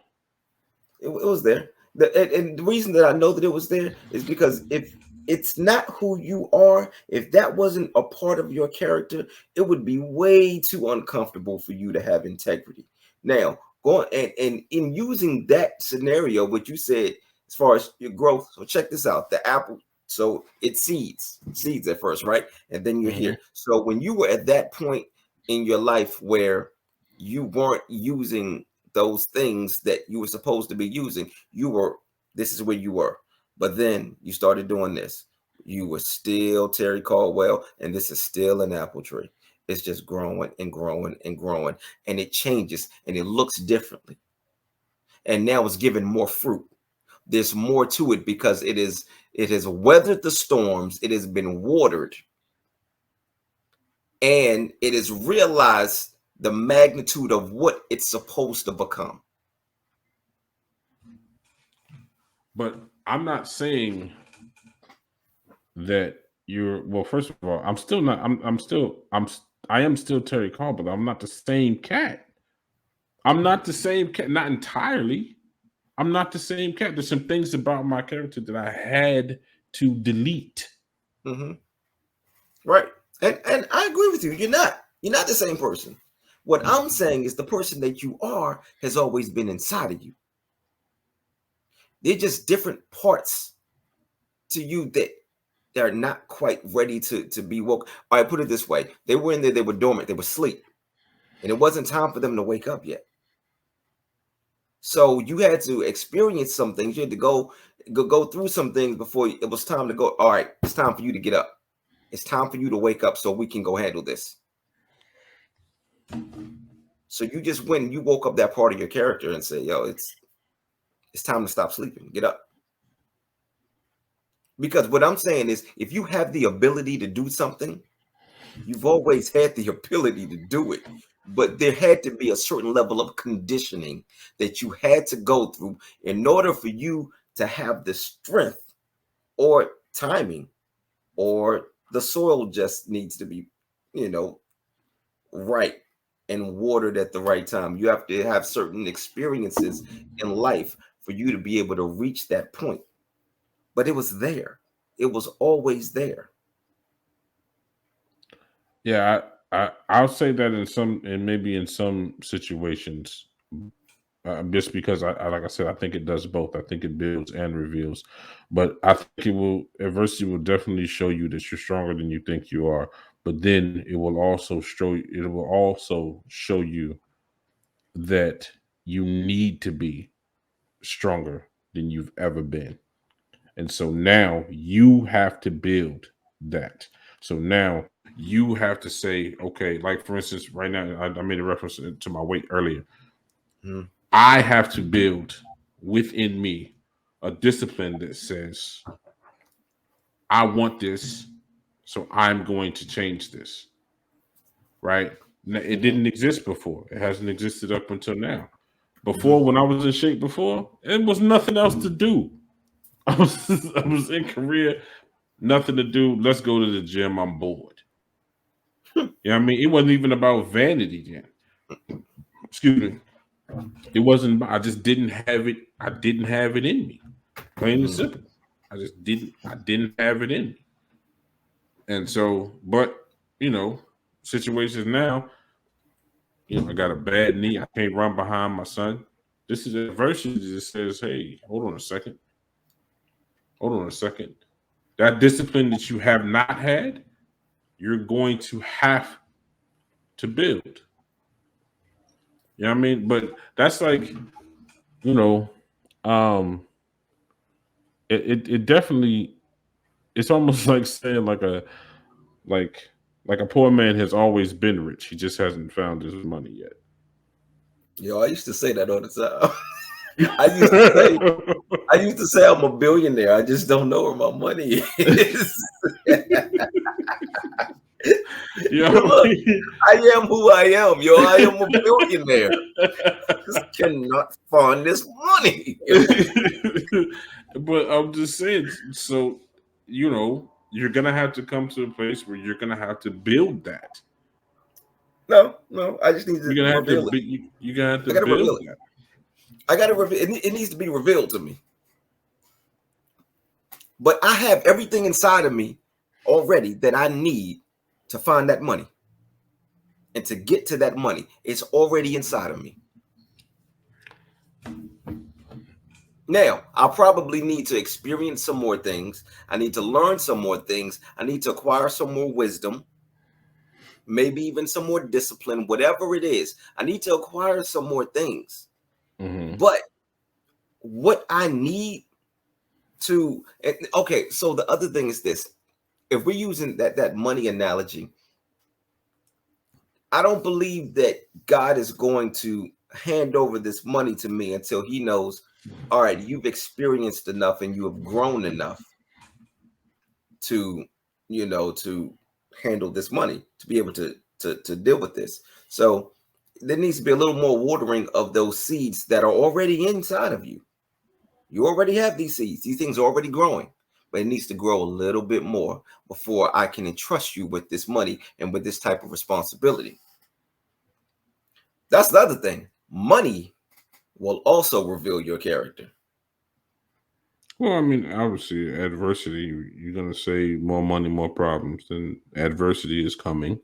It was there. And the reason that I know that it was there is because if it's not who you are, if that wasn't a part of your character, it would be way too uncomfortable for you to have integrity. Now, going and in using that scenario, what you said as far as your growth. So check this out: the apple. So it seeds at first, right? And then you're Mhm. here. So when you were at that point in your life where you weren't using those things that you were supposed to be using, this is where you were. But then you started doing this. You were still Terry Caldwell, and this is still an apple tree. It's just growing and growing and growing, and it changes and it looks differently. And now it's giving more fruit. There's more to it because it has weathered the storms, it has been watered, and it has realized the magnitude of what it's supposed to become. But I'm not saying that you're, well, first of all, I'm still not, I am still Terry Call, but I'm not the same cat. I'm not the same cat, not entirely. I'm not the same cat. There's some things about my character that I had to delete. Mm-hmm. Right. And I agree with you. You're not the same person. What I'm saying is the person that you are has always been inside of you. They're just different parts to you that they're not quite ready to be woke. I put it this way: they were in there, they were dormant, they were asleep, and it wasn't time for them to wake up yet. So you had to experience some things. You had to go through some things before it was time to go. All right, it's time for you to get up. It's time for you to wake up so we can go handle this. So you just went and you woke up that part of your character and said, yo, it's time to stop sleeping. Get up. Because what I'm saying is, if you have the ability to do something, you've always had the ability to do it. But there had to be a certain level of conditioning that you had to go through in order for you to have the strength or timing, or the soil just needs to be, right and watered at the right time. You have to have certain experiences in life for you to be able to reach that point. But it was there. It was always there. Yeah, I'll say that maybe in some situations, just because like I said, I think it does both. I think it builds and reveals, but I think adversity will definitely show you that you're stronger than you think you are. But then it will also show you that you need to be stronger than you've ever been. And so now you have to build that. So now you have to say, okay, like for instance, right now, I made a reference to my weight earlier. Mm-hmm. I have to build within me a discipline that says, I want this, so I'm going to change this. Right? It didn't exist before. It hasn't existed up until now. Before, when I was in shape before, it was nothing else to do. I was in Korea, nothing to do. Let's go to the gym. I'm bored. I mean, it wasn't even about vanity then. Excuse me. It wasn't. I just didn't have it. I didn't have it in me. Plain and simple. I just didn't. I didn't have it in me. And so, but situations now. I got a bad knee. I can't run behind my son. This is adversity that says, "Hey, hold on a second. Hold on a second. That discipline that you have not had, you're going to have to build." You know what I mean? But that's like, um, it definitely, it's almost like saying like like a poor man has always been rich. He just hasn't found his money yet. Yo, I used to say that all the time. I used to say I'm a billionaire. I just don't know where my money is. Look, I am who I am, yo. I am a billionaire. Just cannot find this money. But I'm just saying, so you're gonna have to come to a place where you're gonna have to build that. No, I just need to You're gonna have reveal to. it. You're gonna have to I gotta build reveal it. that. I gotta reveal it. It needs to be revealed to me. But I have everything inside of me already that I need to find that money. And to get to that money, it's already inside of me. Now, I'll probably need to experience some more things. I need to learn some more things. I need to acquire some more wisdom, maybe even some more discipline, whatever it is. I need to acquire some more things. Mm-hmm. But what I need to, okay, so the other thing is this. If we're using that money analogy, I don't believe that God is going to hand over this money to me until he knows, all right, you've experienced enough and you have grown enough to, to handle this money, to be able to deal with this. So there needs to be a little more watering of those seeds that are already inside of you. You already have these seeds. These things are already growing, but it needs to grow a little bit more before I can entrust you with this money and with this type of responsibility. That's the other thing. Money will also reveal your character. Well, I mean, obviously, adversity, you're going to say more money, more problems. Then adversity is coming.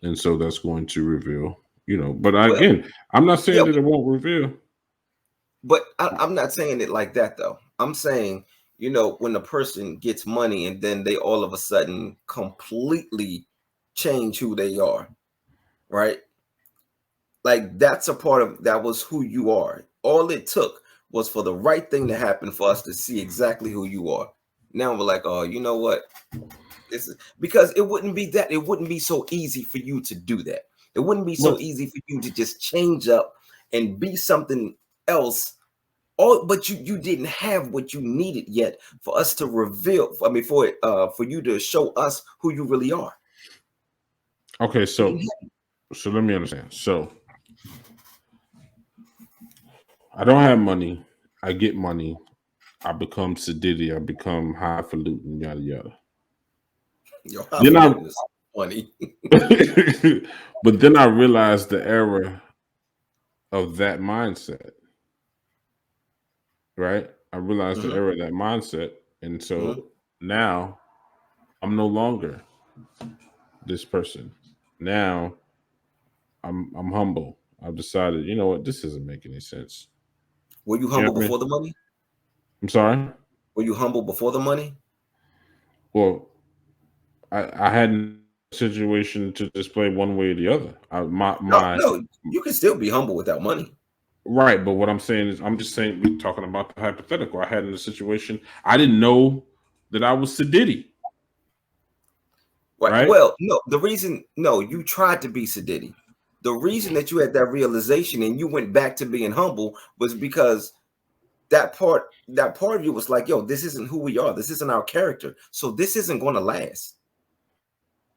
And so that's going to reveal, but Well, again, I'm not yeah, saying that it won't reveal. but I'm not saying it like that, though. I'm saying, when a person gets money and then they all of a sudden completely change who they are, right? Like that's a part of that was who you are. All it took was for the right thing to happen for us to see exactly who you are. Now we're like, oh, you know what? This is because it wouldn't be that. It wouldn't be so easy for you to do that. It wouldn't be so But easy for you to just change up and be something else. All, but you didn't have what you needed yet for us to reveal. I mean, for you to show us who you really are. okay, You didn't so let me understand. So I don't have money. I get money. I become sedity. I become highfalutin, yada yada. your Then I, highfalutin is funny. but then I realized the error of that mindset. Right? I realized the Hmm. error of that mindset, and Hmm. so now I'm no longer this person. Now I'm humble. I've decided, you know what, this doesn't make any sense. Were you You know humble what I mean? before the money? I'm sorry. Were you humble before the money? Well, I hadn't a situation to display one way or the other. No, no, you can still be humble without money. Right, but what I'm saying is, I'm just saying we're talking about the hypothetical. I had in a situation I didn't know that I was sedity. Right. Right. Well, no, no, you tried to be sedity. The reason that you had that realization and you went back to being humble was because that part of you was like, yo, this isn't who we are. This isn't our character. So this isn't going to last.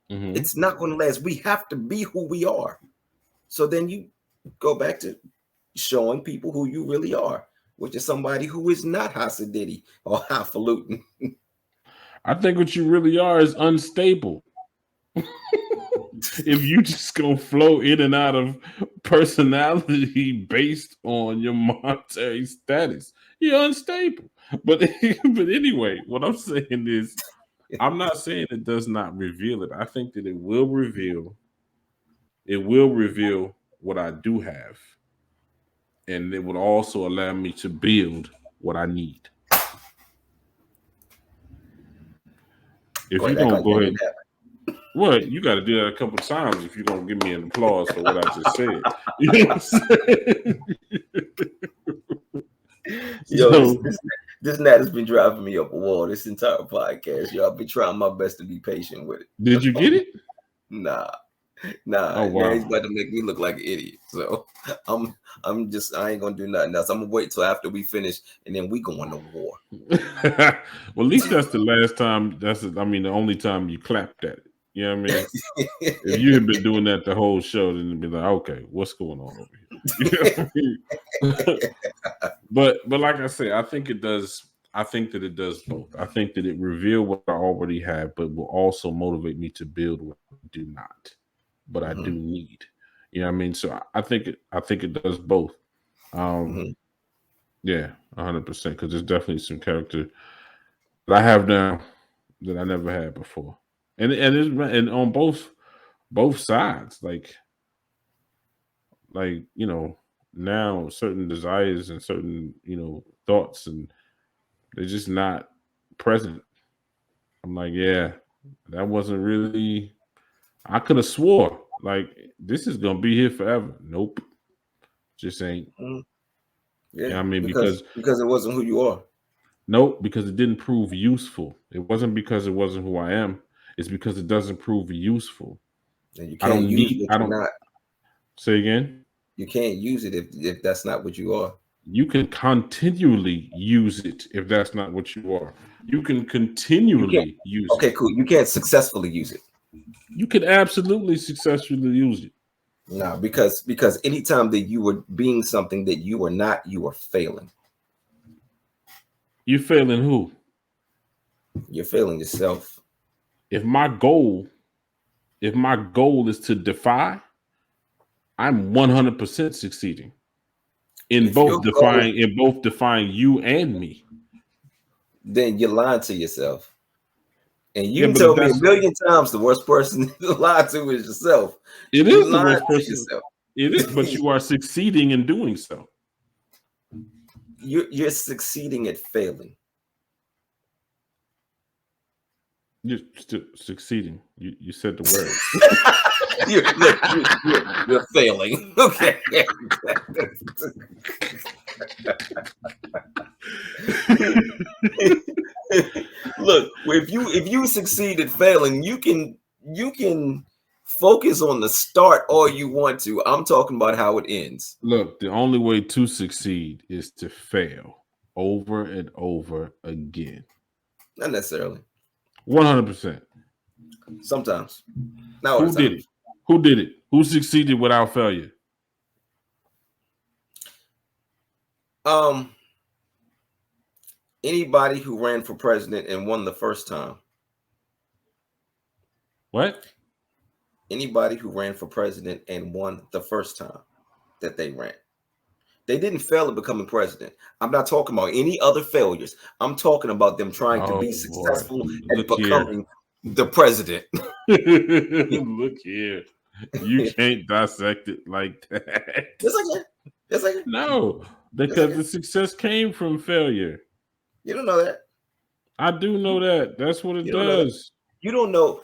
Mm-hmm. It's not going to last. We have to be who we are. So then you go back to showing people who you really are, which is somebody who is not Hasidity or highfalutin. I think what you really are is unstable. If you just gonna flow in and out of personality based on your monetary status, you're unstable. But but anyway, what I'm saying is, I'm not saying it does not reveal it. I think that it will reveal. It will reveal what I do have, and it would also allow me to build what I need. If Go you ahead, act don't like that go didn't ahead, well, you got to do that a couple of times if you're gonna give me an applause for what I just said. You know what I'm saying? Yo, this So, this this gnat has been driving me up a wall this entire podcast. Yo, I've been trying my best to be patient with it. did you get it? Nah, nah. Oh Now he's wow. about to make me look like an idiot. So I'm I ain't gonna do nothing else. I'm gonna wait till after we finish and then we going to war. Well, at least that's the last time. I mean, the only time you clapped at it. You know what I mean? If you had been doing that the whole show, then it'd be like, okay, what's going on over here? You know what I mean? But like I say, I think it does. I think that it does both. I think that it reveal what I already have, but will also motivate me to build what I do not, but I do Mhm, need. You know what I mean? So I think it. I think it does both. Um, mhm. yeah, 100%. Because there's definitely some character that I have now that I never had before, and on both sides, like now certain desires and certain thoughts, and they're just not present. I'm like, yeah, that wasn't really. I could have swore like this is gonna be here forever. Nope, just ain't. Mhm. You Yeah, know what I mean? because it wasn't who you are. Nope, because it didn't prove useful. It wasn't because it wasn't who I am. It's because it doesn't prove useful. And you I can't don't use need. what I you're don't not. say again. You can't use it if that's not what you are. You can continually use it if that's not what you are. You can You can't. continually use it. Okay, cool. You can't successfully use it. You can absolutely successfully use it. No, because anytime that you were being something that you were not, you are failing. You failing who? You're failing yourself. If my goal, if my goal is to defy, I'm 100% succeeding If your goal, in both defying you and me. then you're lying to yourself. And you Yeah, can but tell me a that's million times the worst person to lie to is yourself. it You is the lying worst to person. yourself. It is, but you are succeeding in doing so. You're succeeding at failing. You're still succeeding. You said the word. You're failing. Okay. Look, if you succeed at failing, you can focus on the start all you want to. I'm talking about how it ends. Look, the only way to succeed is to fail over and over again. Not necessarily. 100%. Sometimes. Not all Who the did time. it? Who did it? Who succeeded without failure? Um, Anybody who ran for president and won the first time. What? Anybody who ran for president and won the first time that they ran. They didn't fail at becoming president. I'm not talking about any other failures. I'm talking about them trying to Oh be boy. successful at Look here. becoming the president. Look here. You can't dissect it like that. Yes, I can. Yes, I can. No, Yes, I because can. the success came from failure. You don't know that. I do know that. That's what it You don't know that. does. You don't know.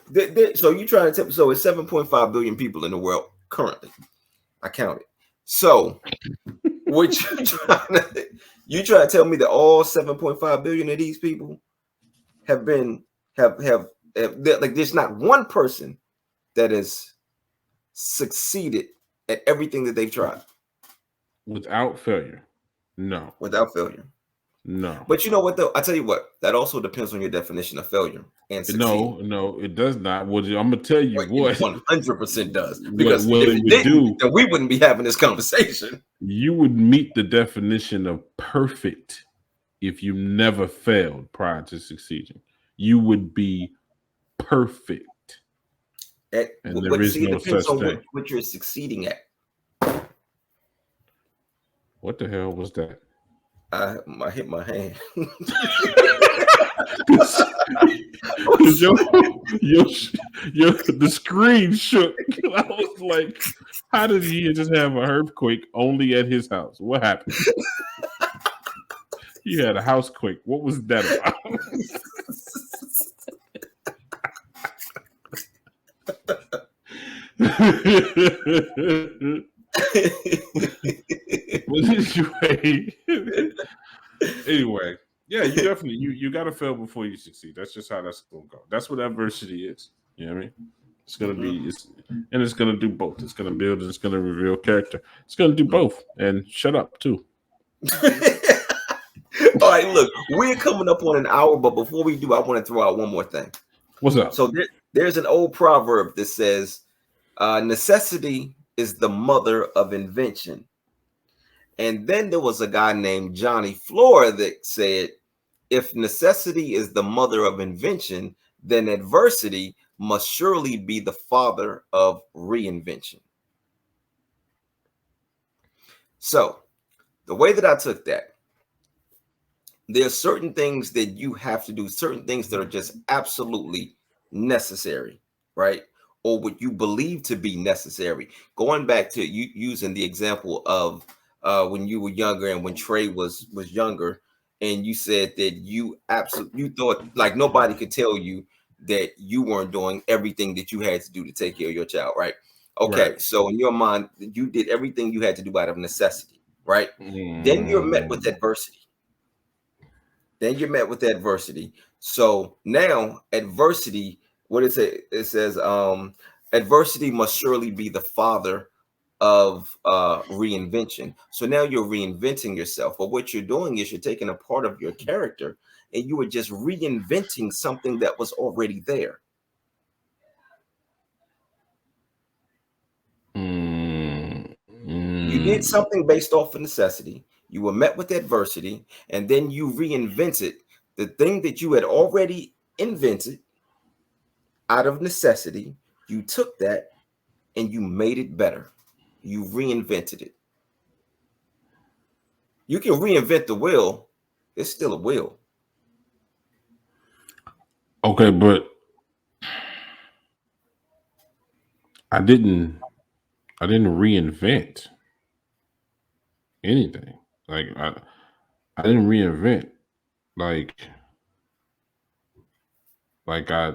So you trying to tell? So it's 7.5 billion people in the world currently. I counted. So what you trying to tell me that all 7.5 billion of these people have been have like there's not one person that has succeeded at everything that they've tried Without failure. No. without failure. No. But you know what though? I tell you what, that also depends on your definition of failure and succeeding. No, it does not. Well, I'm gonna tell you Well, it what. 100% does. What Because what if it it would didn't, do, then we wouldn't be having this conversation. you would meet the definition of perfect if you never failed prior to succeeding. You would be perfect. And there But is see, it no depends such on thing. what you're succeeding at. What the hell was that? I hit my hand. Because the screen shook. I was like, how did he just have an earthquake only at his house? What happened? He had a house quake. What was that about? Anyway, yeah, you definitely you gotta fail before you succeed. That's just how that's gonna go. That's what adversity is. You know what I mean? It's gonna be it's gonna do both. It's gonna build and it's gonna reveal character. It's gonna do both. And shut up too. All right, look, we're coming up on an hour, but before we do, I want to throw out one more thing. What's up? So there's an old proverb that says, necessity is the mother of invention. And then there was a guy named Johnny Flora that said, if necessity is the mother of invention, then adversity must surely be the father of reinvention. So the way that I took that, there are certain things that you have to do, certain things that are just absolutely necessary, right? Or what you believe to be necessary. Going back to you using the example of when you were younger and when Trey was younger, and you said that you thought like nobody could tell you that you weren't doing everything that you had to do to take care of your child, right? Okay, Right. so in your mind, you did everything you had to do out of necessity, right? Then you're met with adversity. So now adversity, what it say? It says adversity must surely be the father of reinvention. So now you're reinventing yourself. But what you're doing is you're taking a part of your character and you are just reinventing something that was already there. You did something based off of necessity. You were met with adversity, and then you reinvented the thing that you had already invented out of necessity. You took that and you made it better. You reinvented it. You can reinvent the wheel. It's still a wheel. Okay, but I didn't reinvent anything. Like I didn't reinvent. Like like I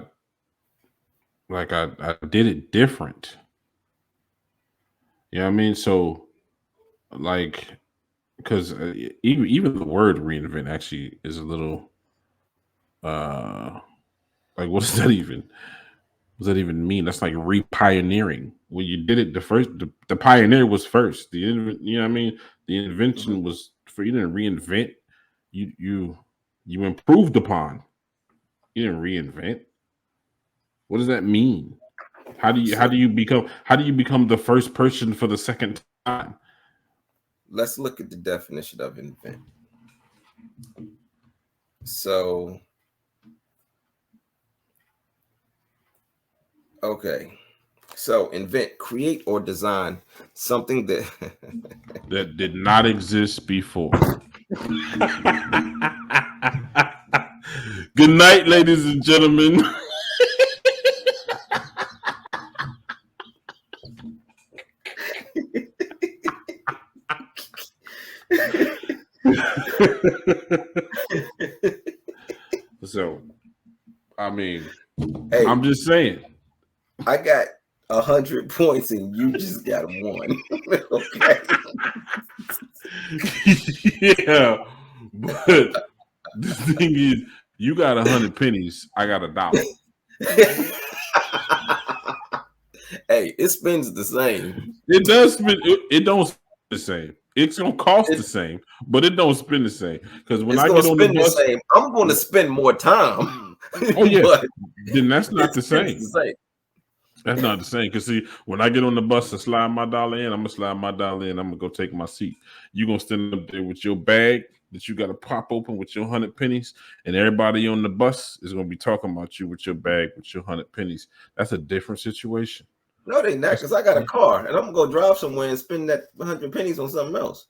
I did it different. You know what I mean? So like because even the word reinvent actually is a little uh like what does that even mean? That's like re-pioneering. When you did it the pioneer was first. You know what I mean? The invention was for you didn't reinvent. You improved upon. You didn't reinvent. What does that mean? So how do you become the first person for the second time? let's look at the definition of invent. So, okay. So, invent, create, or design something that That did not exist before. Good night, ladies and gentlemen. So, I mean, hey, I'm just saying. I got 100 points and you just got one. Okay. Yeah, but the thing is, you got 100 pennies. I got $1. Hey, it spends the same. It does spend. It don't spend the same. It's gonna cost It, the same, but it don't spend the same. Because when it's I gonna get on the spend the bus, same. I'm gonna spend more time, oh yeah, but then that's it not the spends same. the same. That's not the same. Cause see, when I get on the bus to slide my dollar in, I'm gonna slide my dollar in. I'm gonna go take my seat. You gonna stand up there with your bag that you gotta pop open with your 100 pennies, and everybody on the bus is gonna be talking about you with your bag with your 100 pennies. That's a different situation. No, they not, That's, because I got a car and I'm gonna go drive somewhere and spend that 100 pennies on something else.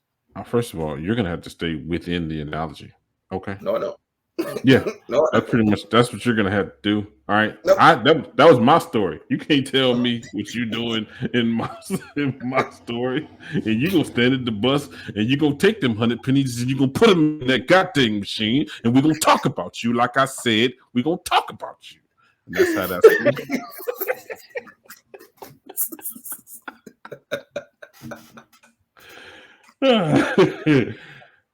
first of all, you're gonna have to stay within the analogy. Okay. No, I don't. Yeah, No, I that's don't. pretty much that's what you're gonna have to do. All right, Nope. that was my story. You can't tell me what you doing in my in my story, and you gonna stand at the bus and you gonna take them 100 pennies and you gonna put them in that goddamn machine, and we're gonna talk about you. Like I said, we're gonna talk about you, and that's how that's gonna be.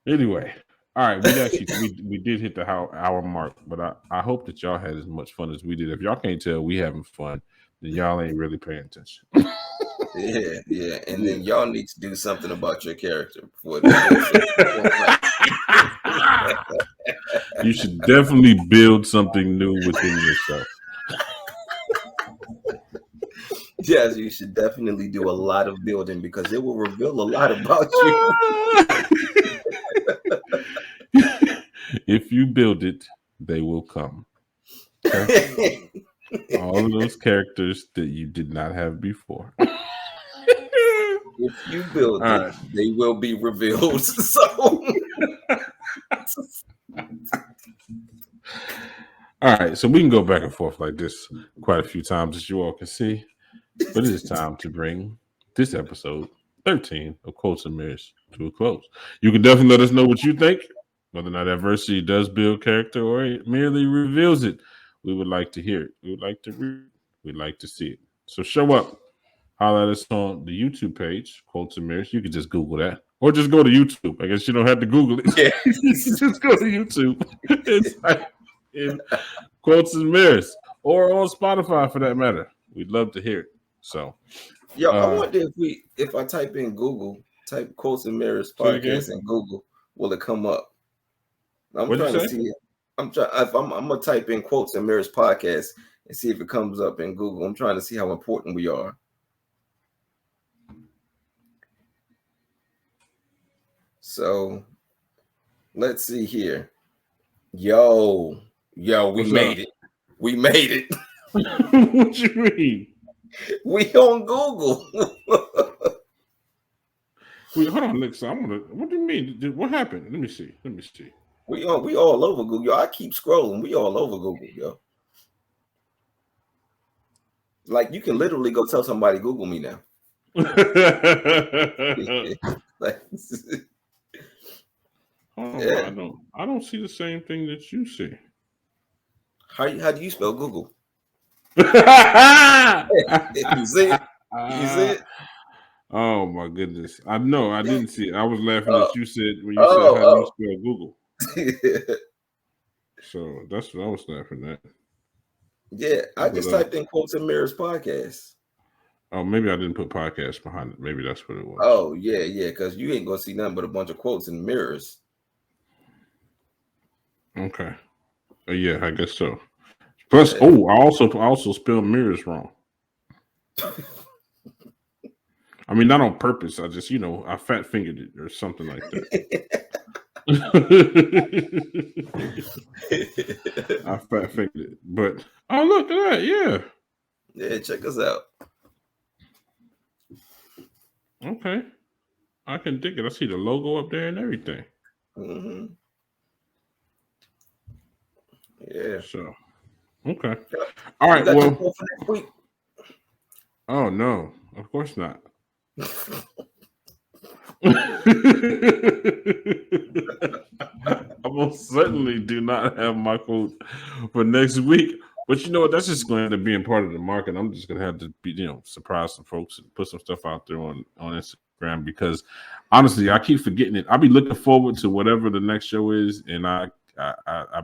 Anyway, all right, we did hit the hour mark, but I hope that y'all had as much fun as we did. If y'all can't tell we having fun, then y'all ain't really paying attention. Yeah. And Yeah. then y'all need to do something about your character before the You should definitely build something new within yourself. Yes, you should definitely do a lot of building because it will reveal a lot about you. If you build it, they will come. Okay? All of those characters that you did not have before. If you build All it, right. they will be revealed. So All right. So we can go back and forth like this quite a few times, as you all can see. But it is time to bring this episode 13 of Quotes and Mirrors to a close. You can definitely let us know what you think, whether or not adversity does build character or it merely reveals it. We would like to hear it. We would like to read it. We'd like to see it. So show up. Holler at us on the YouTube page, Quotes and Mirrors. You can just Google that. Or just go to YouTube. I guess you don't have to Google it. yeah. You can just go to YouTube and type in Quotes and Mirrors. Or on Spotify for that matter. We'd love to hear it. So Yo, I wonder if I type in Google, type Quotes and Mirrors say it again. podcast in Google, will it come up? I'm What'd trying you to say? see. I'm gonna type in Quotes and Mirrors podcast and see if it comes up in Google. I'm trying to see how important we are. So let's see here. Yo, we What's up? made it. We made it. What you mean? We on Google. Wait, hold on, Nick. So I'm gonna. What do you mean? What happened? Let me see. Let me see. We all over Google. Yo, I keep scrolling. We all over Google, yo. Like you can literally go tell somebody Google me now. Like, Hold on, yeah. I don't see the same thing that you see. How do you spell Google? You You see it? You see it? Oh my goodness! I know I didn't see it. I was laughing Oh, at you said when you said how do you oh, spell Google. oh. So that's what I was laughing at. Yeah, I But just typed in Quotes and Mirrors podcast. oh, maybe I didn't put podcast behind it. Maybe that's what it was. Oh, yeah, because you ain't gonna see nothing but a bunch of quotes and mirrors. Okay. Yeah, I guess so. Plus, Yeah. oh, I also spelled mirrors wrong. I mean, not on purpose. I just, I fat fingered it or something like that. I fat fingered it. But oh, look at that. Yeah. Yeah, check us out. Okay. I can dig it. I see the logo up there and everything. Mm-hmm. Yeah. So, okay. Yep. All You right. got your Well, quote for next week? oh, no. Of course not. I most certainly do not have my quote for next week. But you know what? That's just going to end up being part of the market. I'm just going to have to be, surprise some folks and put some stuff out there on Instagram because honestly, I keep forgetting it. I'll be looking forward to whatever the next show is, and I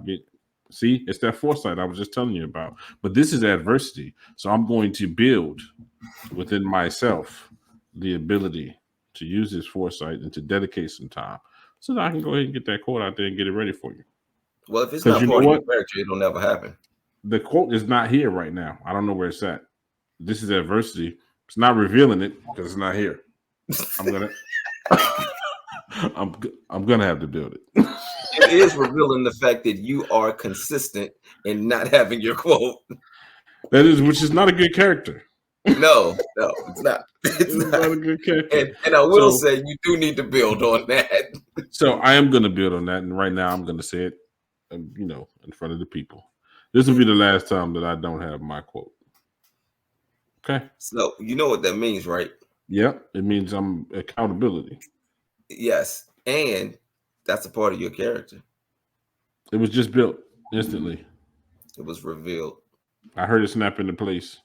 be see, it's that foresight I was just telling you about. But this is adversity, so I'm going to build within myself the ability to use this foresight and to dedicate some time so that I can go ahead and get that quote out there and get it ready for you. Well, if it's Because not you know part of your what? character, it'll never happen. The quote is not here right now. I don't know where it's at. This is adversity. It's not revealing it because it's not here. I'm gonna I'm gonna have to build it. It is revealing the fact that you are consistent in not having your quote. Which is not a good character. No, it's not. It's not a good character. And I will say you do need to build on that. So I am going to build on that, and right now I'm going to say it, in front of the people. This will be the last time that I don't have my quote. Okay. So you know what that means, right? Yep. It means I'm accountability. Yes, and that's a part of your character. It was just built instantly. It was revealed. I heard it snap into place.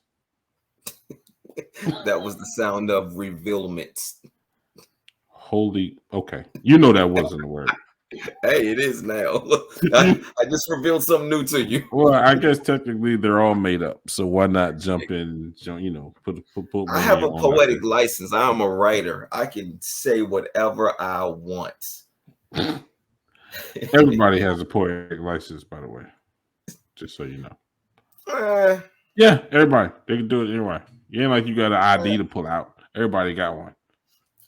That was the sound of revealment. Holy, okay. You know that wasn't a word. Hey, it is now. I just revealed something new to you. Well, I guess technically they're all made up. So why not jump in, put I have a poetic license. I'm a writer. I can say whatever I want. Everybody has a poetic license, by the way. Just so you know. Yeah, everybody. They can do it anyway. You ain't like you got an ID to pull out. Everybody got one.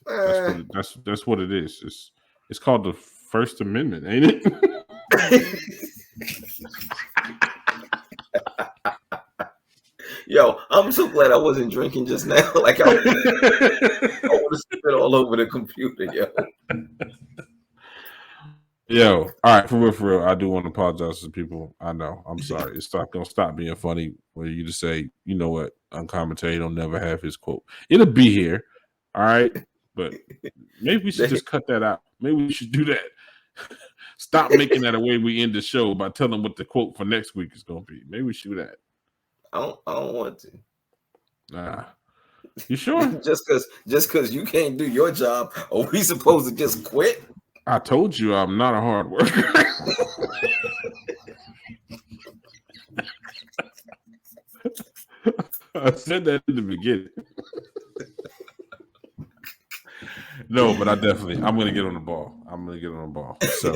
That's what it is. It's called the First Amendment, ain't it? Yo, I'm so glad I wasn't drinking just now. Like I would have spit all over the computer, yo. Yo, all right, for real, I do want to apologize to people. I know, I'm sorry. It's not gonna stop being funny for you to say, you know what, Uncommonterry don't never have his quote. It'll be here, all right. But maybe we should just cut that out. Maybe we should do that. Stop making that a way we end the show by telling what the quote for next week is gonna be. Maybe we should do that. I don't want to. Nah. You sure? just because you can't do your job, are we supposed to just quit? I told you I'm not a hard worker. I said that in the beginning. No, but I'm going to get on the ball. So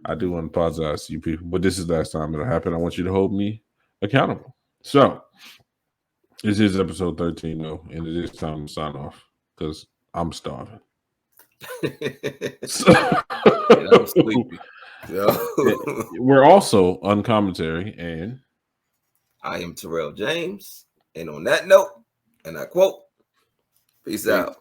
I do want to apologize to you people, but this is the last time it'll happen. I want you to hold me accountable. So this is episode 13, though, and it is time to sign off because I'm starving. And I'm sleepy. So We're also Uncommonterry, and I am Tyrell James. And on that note, and I quote, peace out.